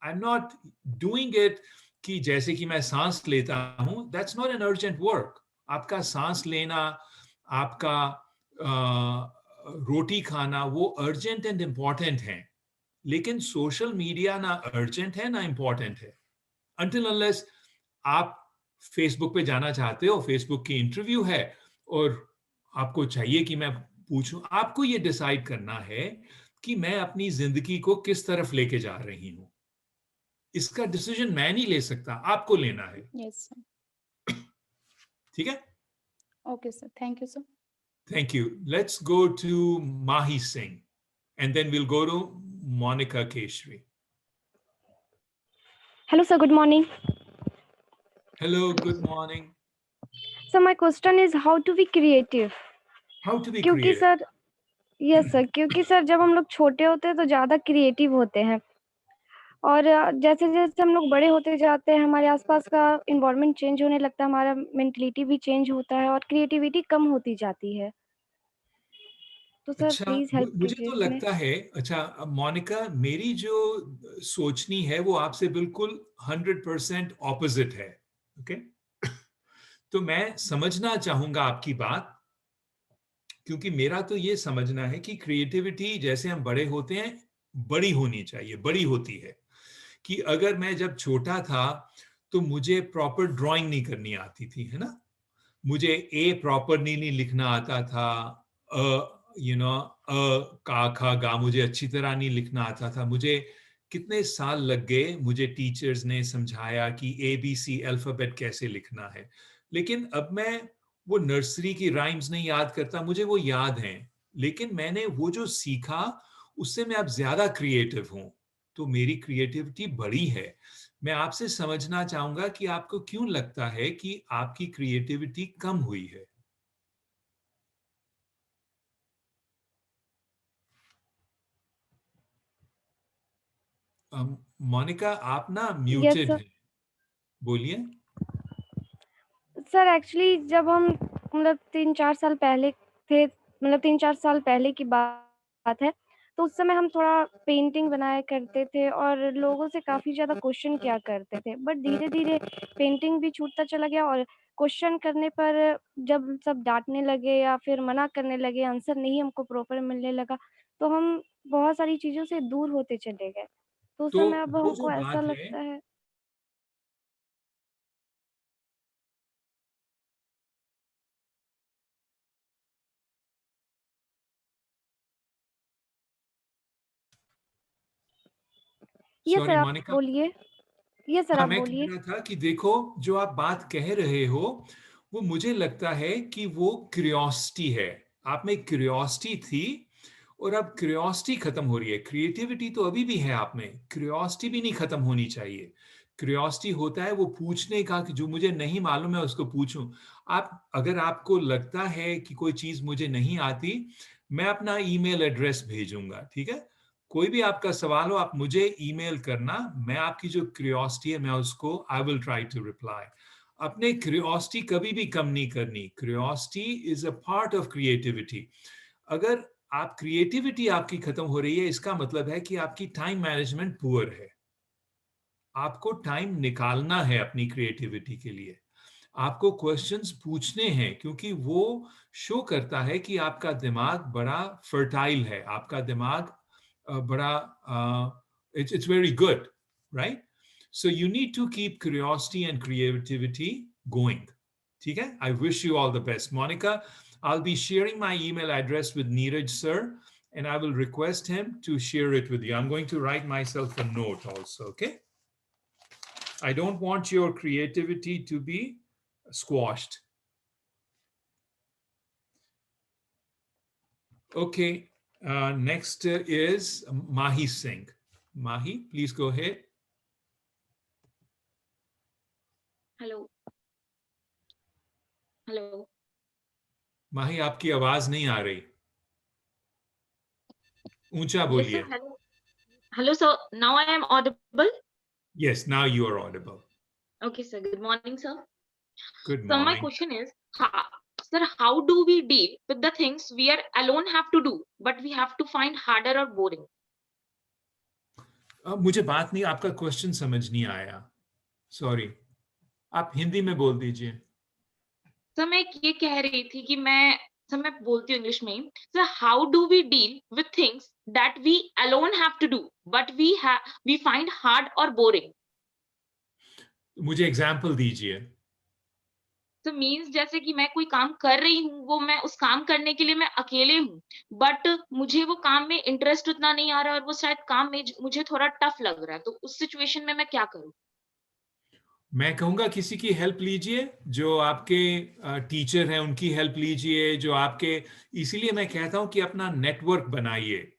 I am not doing it कि जैसे कि मैं सांस लेता हूं, that's not an urgent work. आपका सांस लेना, आपका रोटी खाना, वो अर्जेंट एंड इम्पॉर्टेंट है, लेकिन सोशल मीडिया ना अर्जेंट है ना इम्पॉर्टेंट है। अनटिल अनलेस आप फेसबुक पे जाना चाहते हो, फेसबुक की इंटरव्यू है और आपको चाहिए कि मैं पूछूं, आपको ये डिसाइड करना है कि मैं अपनी जिंदगी को किस तरफ लेके जा रही हूं। इसका डिसीजन मैं नहीं ले सकता, आपको लेना है। Yes, sir. ठीक है, Okay, sir. Thank you, sir. Thank you. Let's go to Mahi Singh and then we'll go to Monica Keshri. Hello, sir. Good morning. Hello, good morning. So my question is how to be creative? How to be क्योंकि creative? Sir, yes sir, क्योंकि sir जब हम लोग छोटे होते हैं तो ज़्यादा क्रिएटिव होते हैं और जैसे जैसे हम लोग बड़े होते जाते हैं हमारे आसपास का इन्वायरमेंट चेंज होने लगता है, हमारा मेंटलिटी भी चेंज होता है और क्रिएटिविटी कम होती जाती है। तो सर अच्छा, प्लीज हेल्प मुझे कीजिए तो इसमें। लगता है, अच्छा मोनिका, मेरी जो सोचनी है वो आपसे बिल्कुल 100% ऑपोजिट है। ओके तो मैं समझना चाहूंगा आपकी बात क्योंकि मेरा तो ये समझना है कि क्रिएटिविटी जैसे हम बड़े होते हैं बड़ी होनी चाहिए, बड़ी होती है। कि अगर मैं जब छोटा था तो मुझे प्रॉपर ड्राइंग नहीं करनी आती थी, है ना, मुझे ए प्रॉपर नहीं लिखना आता था, का खा गा मुझे अच्छी तरह नहीं लिखना आता था। मुझे कितने साल लग गए, मुझे टीचर्स ने समझाया कि ABC अल्फाबेट कैसे लिखना है। लेकिन अब मैं वो नर्सरी की राइम्स नहीं याद करता, मुझे वो याद हैं, लेकिन मैंने वो जो सीखा उससे मैं अब ज्यादा क्रिएटिव हूं, तो मेरी क्रिएटिविटी बड़ी है। मैं आपसे समझना चाहूंगा कि आपको क्यों लगता है कि आपकी क्रिएटिविटी कम हुई है? मोनिका, आप ना यस म्यूटेड सर। हैं, बोलिए। सर एक्चुअली जब हम मतलब 3-4 साल पहले थे, मतलब 3-4 साल पहले की बात है, तो उस समय हम थोड़ा पेंटिंग बनाया करते थे और लोगों से काफ़ी ज़्यादा क्वेश्चन किया करते थे। बट धीरे-धीरे पेंटिंग भी छूटता चला गया और क्वेश्चन करने पर जब सब डाँटने लगे या फिर मना करने लगे, आंसर नहीं हमको प्रॉपर मिलने लगा, तो हम बहुत सारी चीज़ों से दूर होते चले गए। तो उस तो समय अब वो जो हमको ऐसा बात है, लगता है। ये सर सॉरी आप मोनिका। बोलिए। ये सर हाँ, आप मैं कह बोलिए। रहा था कि देखो, जो आप बात कह रहे हो वो मुझे लगता है कि वो क्यूरियोसिटी है। आप में क्यूरियोसिटी थी और अब क्यूरियोसिटी खत्म हो रही है। क्रिएटिविटी तो अभी भी है आप में, क्यूरियोसिटी भी नहीं खत्म होनी चाहिए। क्यूरियोसिटी होता है वो पूछने का कि जो मुझे नहीं मालूम है उसको पूछूं। आप, अगर आपको लगता है कि कोई चीज मुझे नहीं आती, मैं अपना ईमेल एड्रेस भेजूंगा, ठीक है? कोई भी आपका सवाल हो आप मुझे ईमेल करना, मैं आपकी जो क्यूरियोसिटी है मैं उसको I will try to reply. अपने क्यूरियोसिटी कभी भी कम नहीं करनी। Curiosity is a part of creativity. अगर आप क्रिएटिविटी आपकी खत्म हो रही है, इसका मतलब है कि आपकी टाइम मैनेजमेंट पुअर है। आपको टाइम निकालना है अपनी क्रिएटिविटी के लिए, आपको क्वेश्चंस पूछने हैं, क्योंकि वो शो करता है कि आपका दिमाग बड़ा फर्टाइल है, आपका दिमाग बड़ा it's very good, right? So you need to keep curiosity and creativity going. ठीक है? I wish you all the best. Monica, I'll be sharing my email address with Neeraj sir, and I will request him to share it with you. I'm going to write myself a note also, okay? I don't want your creativity to be squashed. Okay, next is Mahi Singh. Mahi, please go ahead. Hello hello Mahi, आपकी आवाज नहीं आ रही, ऊंचा yes बोलिए। Sir hello hello sir now I am audible Yes, now you are audible. Okay sir good morning sir Good sir my morning. Question is sir how do we deal with the things we are alone have to do but we have to find harder और boring मुझे बात नहीं, आपका question समझ नहीं आया, sorry. आप हिंदी में बोल दीजिए। सर मैं ये कह रही थी कि मैं बोलती हूँ इंग्लिश में ही sir how do we deal with things that we alone have to do but we find hard और बोरिंग मुझे एग्जाम्पल दीजिए। तो मीन्स जैसे कि मैं कोई काम कर रही हूँ वो मैं उस काम करने के लिए मैं अकेले हूँ बट मुझे वो काम में इंटरेस्ट उतना नहीं आ रहा है और वो शायद काम में मुझे थोड़ा टफ लग रहा है तो उस सिचुएशन में मैं क्या करूँ मैं कहूँगा किसी की हेल्प लीजिए, जो आपके टीचर हैं उनकी हेल्प लीजिए, जो आपके, इसीलिए मैं कहता हूँ कि अपना नेटवर्क बनाइए।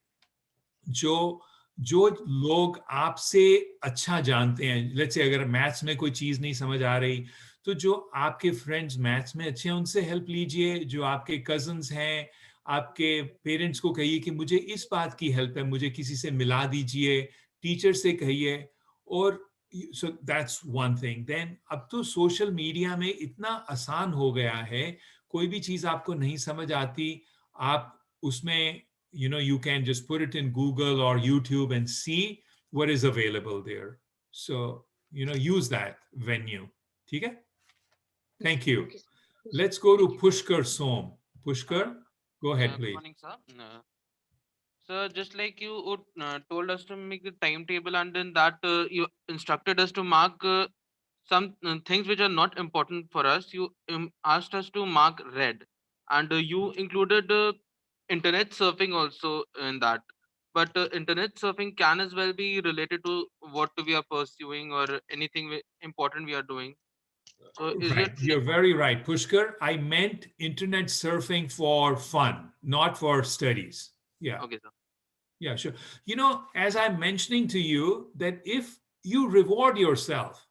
जो जो लोग आपसे अच्छा जानते हैं, लेट्स से अगर मैथ्स में कोई चीज नहीं समझ आ रही, तो जो आपके फ्रेंड्स मैथ्स में अच्छे हैं उनसे हेल्प लीजिए। जो आपके कजन्स हैं, आपके पेरेंट्स को कहिए कि मुझे इस बात की हेल्प है, मुझे किसी से मिला दीजिए, टीचर से कहिए। और so that's one thing. Then अब तो सोशल मीडिया में इतना आसान हो गया है, कोई भी चीज आपको नहीं समझ आती, आप उसमें you can just put it in Google or YouTube and see what is available there. So use that venue. Okay? Thank you. Okay Let's go to Pushkar Som. Pushkar, Go ahead, Good please. morning, sir. Sir, just like you told us to make a timetable, and then that you instructed us to mark some things which are not important for us. You asked us to mark red, and you included internet surfing also in that. But internet surfing can as well be related to what we are pursuing or anything important we are doing. So is Right, it you're very right, Pushkar. I meant internet surfing for fun, not for studies. Yeah. okay, sir? Yeah, sure. You know, as I'm mentioning to you, that if you reward yourself,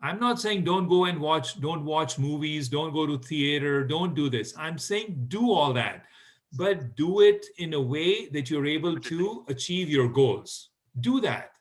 I'm not saying don't go and don't watch movies, don't go to theater, don't do this. I'm saying do all that, but do it in a way that you're able to achieve your goals. Do that.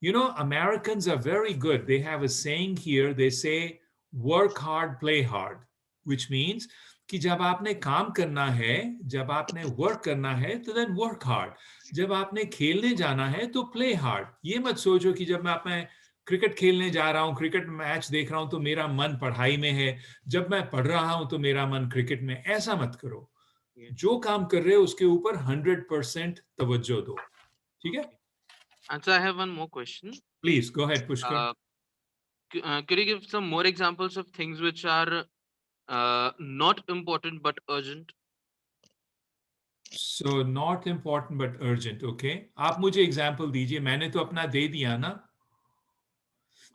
You know, Americans are very good. They have a saying here, they say, work hard, play hard, which means कि जब आपने काम करना है, जब आपने work करना है, तो देन वर्क हार्ड. जब आपने खेलने जाना है, तो प्ले हार्ड. ये मत सोचो कि जब मैं क्रिकेट खेलने जा रहा हूँ, क्रिकेट मैच देख रहा हूँ, तो मेरा मन पढ़ाई में है. जब मैं पढ़ रहा हूँ, तो मेरा मन क्रिकेट में. ऐसा मत करो. जो काम कर रहे हो उसके ऊपर 100% तवज्जो दो. ठीक है? And so I have one more question. Please go ahead, Pushkar. Could you give some more examples of things which are not important but urgent? So not important but urgent, okay? आप मुझे example दीजिए. मैंने तो अपना दे दिया ना.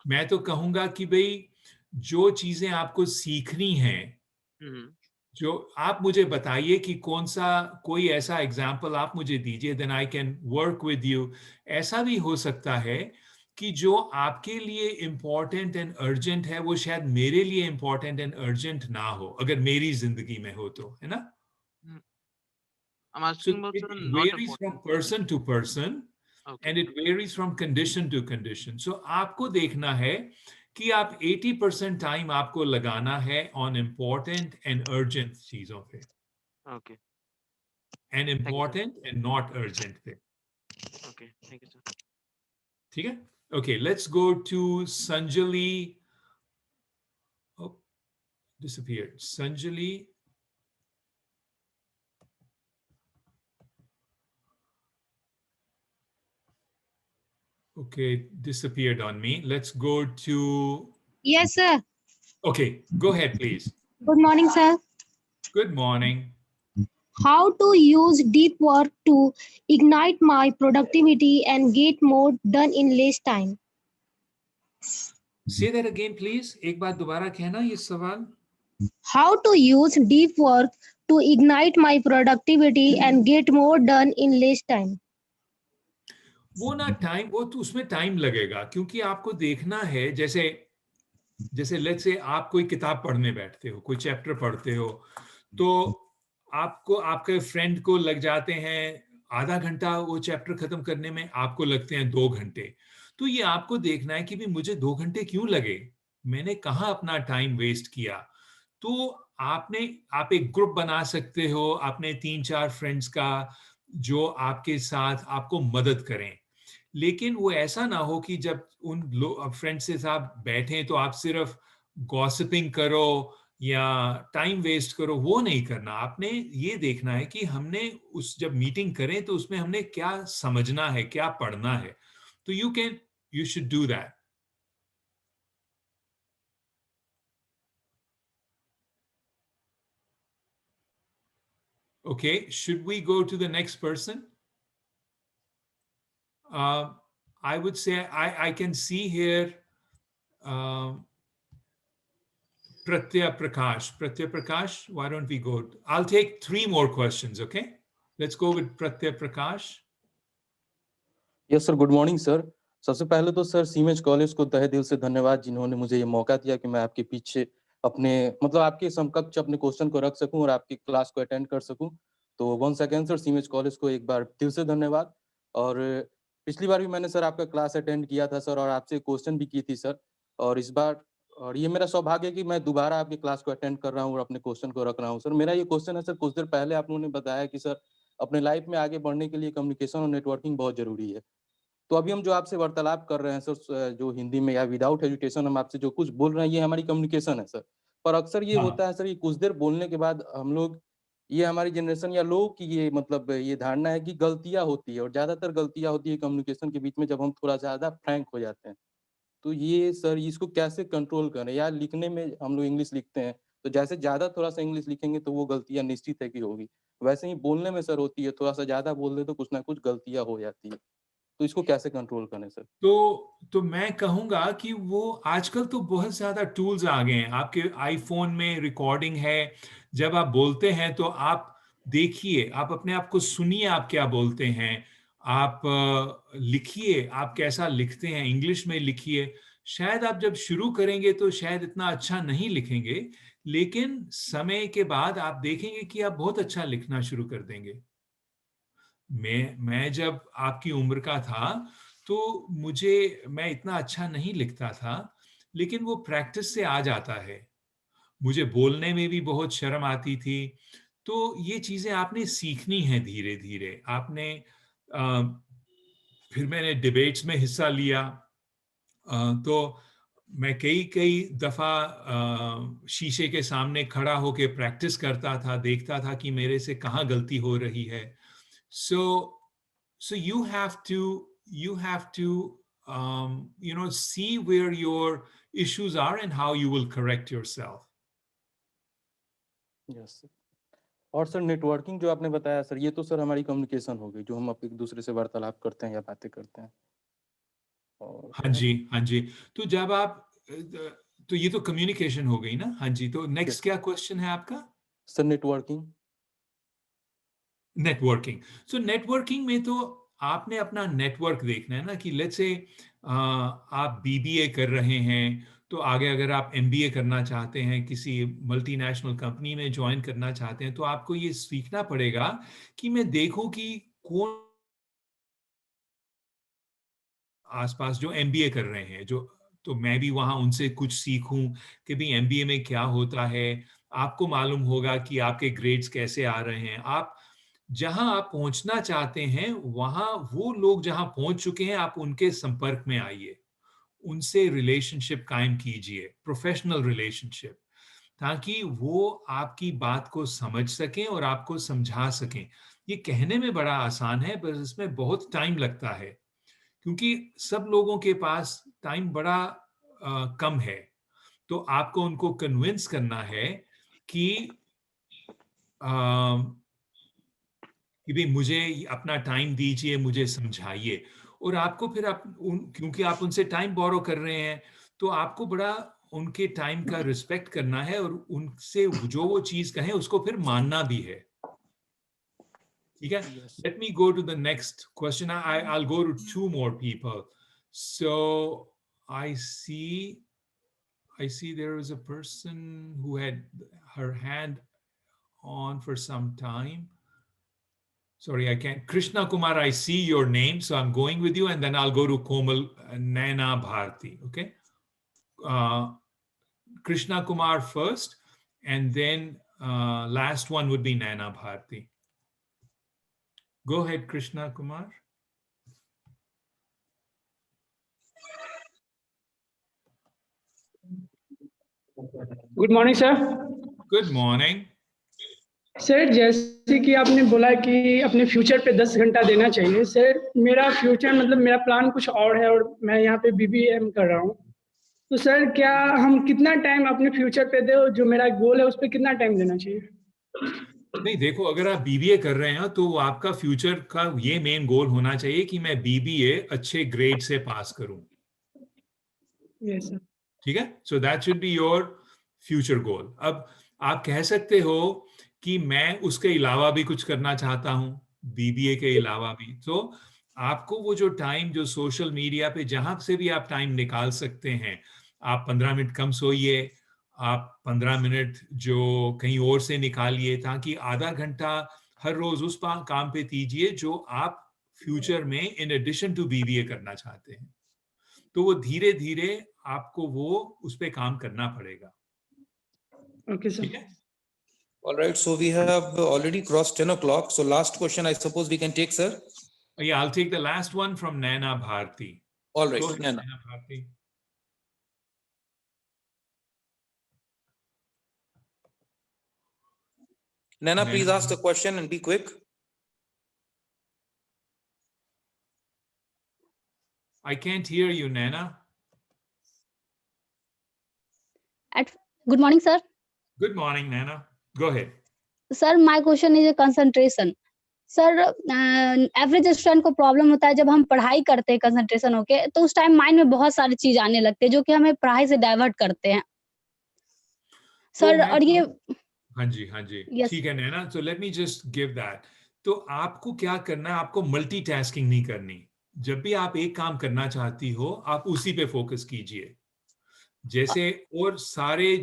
मैं तो कहूंगा कि भाई जो चीजें आपको सीखनी हैं, जो आप मुझे बताइए कि कौन सा कोई ऐसा एग्जाम्पल आप मुझे दीजिए, then I can work with you. ऐसा भी हो सकता है कि जो आपके लिए इम्पोर्टेंट एंड अर्जेंट है वो शायद मेरे लिए इम्पोर्टेंट एंड अर्जेंट ना हो, अगर मेरी जिंदगी में हो तो, है ना? I'm asking about it not varies important. from person to person, Okay. and it varies from condition to condition. So आपको देखना है कि आप 80% टाइम आपको लगाना है on important and urgent चीजों पे, Okay. and important and not urgent पे. Okay. Thank you, sir. ठीक है? Okay, let's go to Sanjali. Oh, disappeared. Sanjali. Okay, disappeared on me. Let's go to... Yes, sir. Okay, go ahead, please. Good morning, sir. Good morning. How to use deep work to ignite my productivity and get more done in less time? Say that again, please. एक बार दोबारा कहना ये सवाल. How to use deep work to ignite my productivity and get more done in less time? वो ना time, वो तो उसमें टाइम लगेगा, क्योंकि आपको देखना है, जैसे लेट्स से आप कोई किताब पढ़ने बैठते हो, कोई चैप्टर पढ़ते हो, तो आपको आपके फ्रेंड को लग जाते हैं आधा घंटा वो चैप्टर खत्म करने में, आपको लगते हैं 2 घंटे. तो ये आपको देखना है कि भी मुझे 2 घंटे क्यों लगे, मैंने कहाँ अपना टाइम वेस्ट किया. तो आप एक ग्रुप बना सकते हो अपने 3-4 फ्रेंड्स का, जो आपके साथ आपको मदद करें. लेकिन वो ऐसा ना हो कि जब उन फ्रेंड्स के साथ बैठे तो आप सिर्फ गॉसिपिंग करो या टाइम वेस्ट करो. वो नहीं करना. आपने ये देखना है कि हमने जब मीटिंग करें तो उसमें हमने क्या समझना है, क्या पढ़ना है. तो you should do that. Okay, should we go to the next person? I would say I can see here Pratya Prakash, why don't we go? I'll take 3 more questions, okay? Let's go with Pratya Prakash. Yes, sir. Good morning, sir. सबसे पहले तो sir सीमेज college को तहे दिल से धन्यवाद, जिन्होंने मुझे ये मौका दिया कि मैं आपके पीछे अपने मतलब आपके समकक्ष अपने क्वेश्चन को रख सकूं और आपकी क्लास को अटेंड कर सकूं. तो वंस अगेन सर सीमेज कॉलेज को एक बार दिल से धन्यवाद. और पिछली बार भी मैंने सर आपका क्लास अटेंड किया था सर, और आपसे क्वेश्चन भी की थी सर. और इस बार और ये मेरा सौभाग्य है कि मैं दोबारा आपकी क्लास को अटेंड कर रहा हूँ और अपने क्वेश्चन को रख रहा हूँ. सर मेरा ये क्वेश्चन है सर, कुछ देर पहले आप लोगों ने बताया कि सर अपने लाइफ में आगे बढ़ने के लिए कम्युनिकेशन और नेटवर्किंग बहुत जरूरी है. तो अभी हम जो आपसे वार्तालाप कर रहे हैं सर, जो हिंदी में या विदाउट एजुटेशन हम आपसे जो कुछ बोल रहे हैं, ये हमारी कम्युनिकेशन है सर. पर अक्सर ये होता है सर कि कुछ देर बोलने के बाद हम लोग ये हमारी जनरेशन या लोगों की ये मतलब ये धारणा है कि गलतियाँ होती है और ज़्यादातर गलतियाँ होती है कम्युनिकेशन के बीच में जब हम थोड़ा ज़्यादा फ्रैंक हो जाते हैं। तो ये सर इसको कैसे कंट्रोल करें? या लिखने में हम लोग इंग्लिश लिखते हैं, तो जैसे ज़्यादा थोड़ा-सा इंग्लिश लिखेंगे तो वो गलतियाँ निश्चित है कि होगी। वैसे ही बोलने में सर होती है, थोड़ा-सा ज़्यादा बोल दें तो कुछ ना कुछ गलतियाँ हो जाती है। तो इसको कैसे कंट्रोल करें सर? तो मैं कहूँगा कि वो आजकल तो बहुत ज़्यादा टूल्स आ गए हैं। आपके आईफ़ोन में रिकॉर्डिंग है, जब आप बोलते हैं तो आप देखिए, आप अपने आप को सुनिए आप क्या बोलते हैं। आप लिखिए, आप कैसा लिखते हैं, इंग्लिश में लिखिए। शायद आप जब शुरू करेंगे तो शायद इतना अच्छा नहीं लिखेंगे, लेकिन समय के बाद आप देखेंगे कि आप बहुत अच्छा लिखना शुरू कर देंगे। मैं जब आपकी उम्र का था, तो मैं इतना अच्छा नहीं लिखता था, लेकिन वो प्रैक्टिस से आ जाता है। मुझे बोलने में भी बहुत शर्म आती थी। तो ये चीज़ें आपने सीखनी हैं धीरे-धीरे। अ, फिर मैंने डिबेट्स में हिस्सा लिया। तो मैं कई-कई दफ़ा शीशे के सामने खड़ा होके प्रैक्टिस करता था, देखता था कि मेरे से कहाँ गलती हो रही है। So, so you have to see where your issues are and how you will correct yourself. Yes sir. और सर नेटवर्किंग जो आपने बताया सर, ये तो सर हमारी कम्युनिकेशन हो गई, जो हम एक दूसरे से वार्तालाप करते हैं या बातें करते हैं। और हाँ जी, हाँ जी। तो जब आप तो ये तो कम्युनिकेशन हो गई ना? हाँ जी। तो नेक्स्ट यस क्या क्वेश्चन है आपका? Sir networking. नेटवर्किंग। सो नेटवर्किंग में तो आपने अपना नेटवर्क देखना है ना कि लेट्स से आप बीबीए कर रहे हैं, तो आगे अगर आप एमबीए करना चाहते हैं, किसी मल्टीनेशनल कंपनी में जॉइन करना चाहते हैं, तो आपको ये सीखना पड़ेगा कि मैं देखूं कि कौन आसपास जो एमबीए कर रहे हैं, जो तो मैं भी वहां उनसे कुछ सीखूं कि भाई एमबीए में क्या होता है। आपको मालूम होगा कि आपके ग्रेड्स कैसे आ रहे हैं। आप जहां आप पहुंचना चाहते हैं, वहां वो लोग जहां पहुंच चुके हैं, आप उनके संपर्क में आइए, उनसे रिलेशनशिप कायम कीजिए, प्रोफेशनल रिलेशनशिप, ताकि वो आपकी बात को समझ सकें और आपको समझा सकें। ये कहने में बड़ा आसान है, पर इसमें बहुत टाइम लगता है, क्योंकि सब लोगों के पास टाइम बड़ा कम है। तो आपको उनको कन्विंस करना है कि अ, कि भाई मुझे अपना टाइम दीजिए, मुझे समझाइए। और आपको फिर क्योंकि आप उनसे टाइम बोरो कर रहे हैं, तो आपको बड़ा उनके टाइम का रिस्पेक्ट करना है और उनसे जो वो चीज कहें उसको फिर मानना भी है। ठीक है? Yes Let me go to the next question. I'll go to two more people. So I see there is a person who had her hand on for some time. Sorry, I can't. Krishna Kumar, I see your name, so I'm going with you, and then I'll go to Komal Naina Bharti. Okay, Krishna Kumar first, and then last one would be Naina Bharti. Go ahead, Krishna Kumar. Good morning sir. Good morning. Sir जैसे कि आपने बोला कि अपने future पे 10 घंटा देना चाहिए। सर मेरा फ्यूचर मतलब मेरा प्लान कुछ और है और मैं यहाँ पे बीबीएम कर रहा हूँ। तो सर क्या हम कितना टाइम अपने फ्यूचर पे दे, जो मेरा गोल है उस पर कितना टाइम देना चाहिए? नहीं, देखो, अगर आप बीबीए कर रहे हैं तो आपका फ्यूचर का ये मेन गोल होना चाहिए कि मैं बीबीए अच्छे ग्रेड से पास करूं। Yes sir. ठीक है? So that should be your future goal. अब आप कह सकते हो कि मैं उसके अलावा भी कुछ करना चाहता हूं, बीबीए के अलावा भी। तो आपको वो जो टाइम, जो सोशल मीडिया पे जहां से भी आप टाइम निकाल सकते हैं, आप 15 मिनट कम सोइए, आप 15 मिनट जो कहीं और से निकालिए, ताकि आधा घंटा हर रोज उस काम पे दीजिए जो आप फ्यूचर में इन एडिशन टू बीबीए करना चाहते हैं। तो वो धीरे धीरे आपको वो उस पे काम करना पड़ेगा। Okay sir. ठीक है? All right, so we have already crossed 10 o'clock. So last question, I suppose we can take, sir. Yeah, I'll take the last one from Naina Bharti. All right, Go ahead, Naina. Naina Bharti. Naina, please Naina. ask the question and be quick. I can't hear you, Naina. Good morning, sir. Good morning, Naina. Go ahead. Sir, my question is concentration. Sir average student को problem होता है जब हम पढ़ाई करते हैं concentration होके, तो उस टाइम माइंड में बहुत सारी चीज आने लगते हैं जो कि हमें पढ़ाई से डाइवर्ट करते हैं सर। और ये हाँ जी Yes. ठीक है नैना, so let me just give that. तो आपको क्या करना है, आपको मल्टीटास्किंग नहीं करनी। जब भी आप एक काम करना चाहती हो आप उसी पे फोकस कीजिए, जैसे और सारे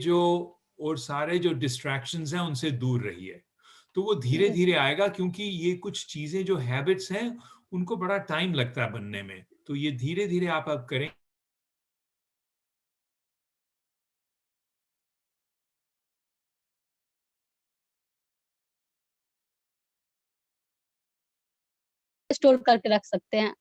जो डिस्ट्रैक्शंस हैं उनसे दूर रहिए, तो वो धीरे धीरे आएगा, क्योंकि ये कुछ चीजें जो हैबिट्स हैं उनको बड़ा टाइम लगता है बनने में, तो ये धीरे धीरे आप अब करें। स्टोर करके रख सकते हैं।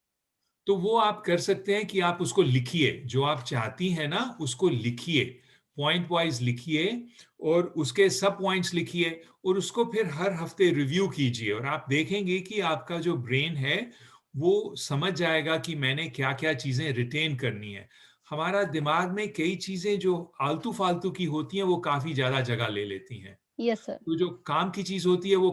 तो वो आप कर सकते हैं कि आप उसको लिखिए, जो आप चाहती हैं ना उसको लिखिए, पॉइंट वाइज लिखिए और उसके सब पॉइंट्स लिखिए और उसको फिर हर हफ्ते रिव्यू कीजिए, और आप देखेंगे कि आपका जो ब्रेन है वो समझ जाएगा कि मैंने क्या क्या चीजें रिटेन करनी है। हमारा दिमाग में कई चीजें जो आलतू फालतू की होती हैं वो काफी ज्यादा जगह ले लेती हैं। Yes sir. तो जो काम की चीज होती है वो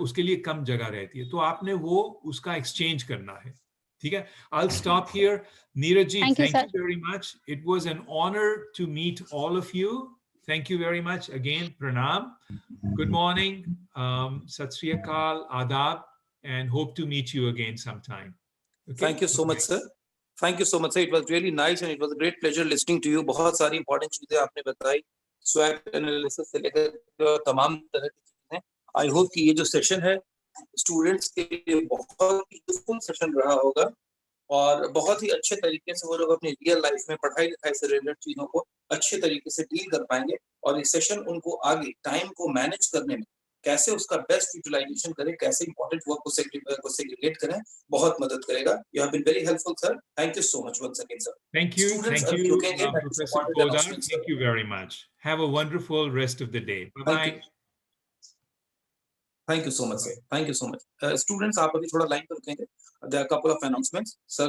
उसके लिए कम जगह रहती है, तो आपने वो उसका एक्सचेंज करना है। ठीक है, I'll stop here. Neeraj ji, thank you very much. It was an honor to meet all of you. Thank you very much again. Pranam. Good morning. Sat Sri Akal, Adab, and hope to meet you again sometime. Okay? Thank you so much, sir. Thank you so much, sir. It was really nice and it was a great pleasure listening to you. बहुत सारी important चीजें आपने बताई, SWOT analysis से लेकर तमाम तरह की चीजें। I hope कि ये जो सेशन है स्टूडेंट्स के लिए बहुत ही यूजफुल सेशन रहा होगा और बहुत ही अच्छे तरीके से वो लोग अपनी रियल लाइफ में पढ़ाई लिखाई से रिलेटेड चीजों को अच्छे तरीके से डील कर पाएंगे, और ये सेशन उनको आगे टाइम को मैनेज करने में कैसे उसका बेस्ट यूटिलाइजेशन करें, कैसे इंपॉर्टेंट वर्क को सेग्रीगेट करें, बहुत मदद करेगा। You have been very helpful sir, thank you so much once again sir. Thank you, Professor Poddar. Thank you very much. Have a wonderful rest of the day. Bye bye. Thank you so much, sir. Thank you so much. Students, आप अभी थोड़ा line पर रुकेंगे. There are a couple of announcements, sir.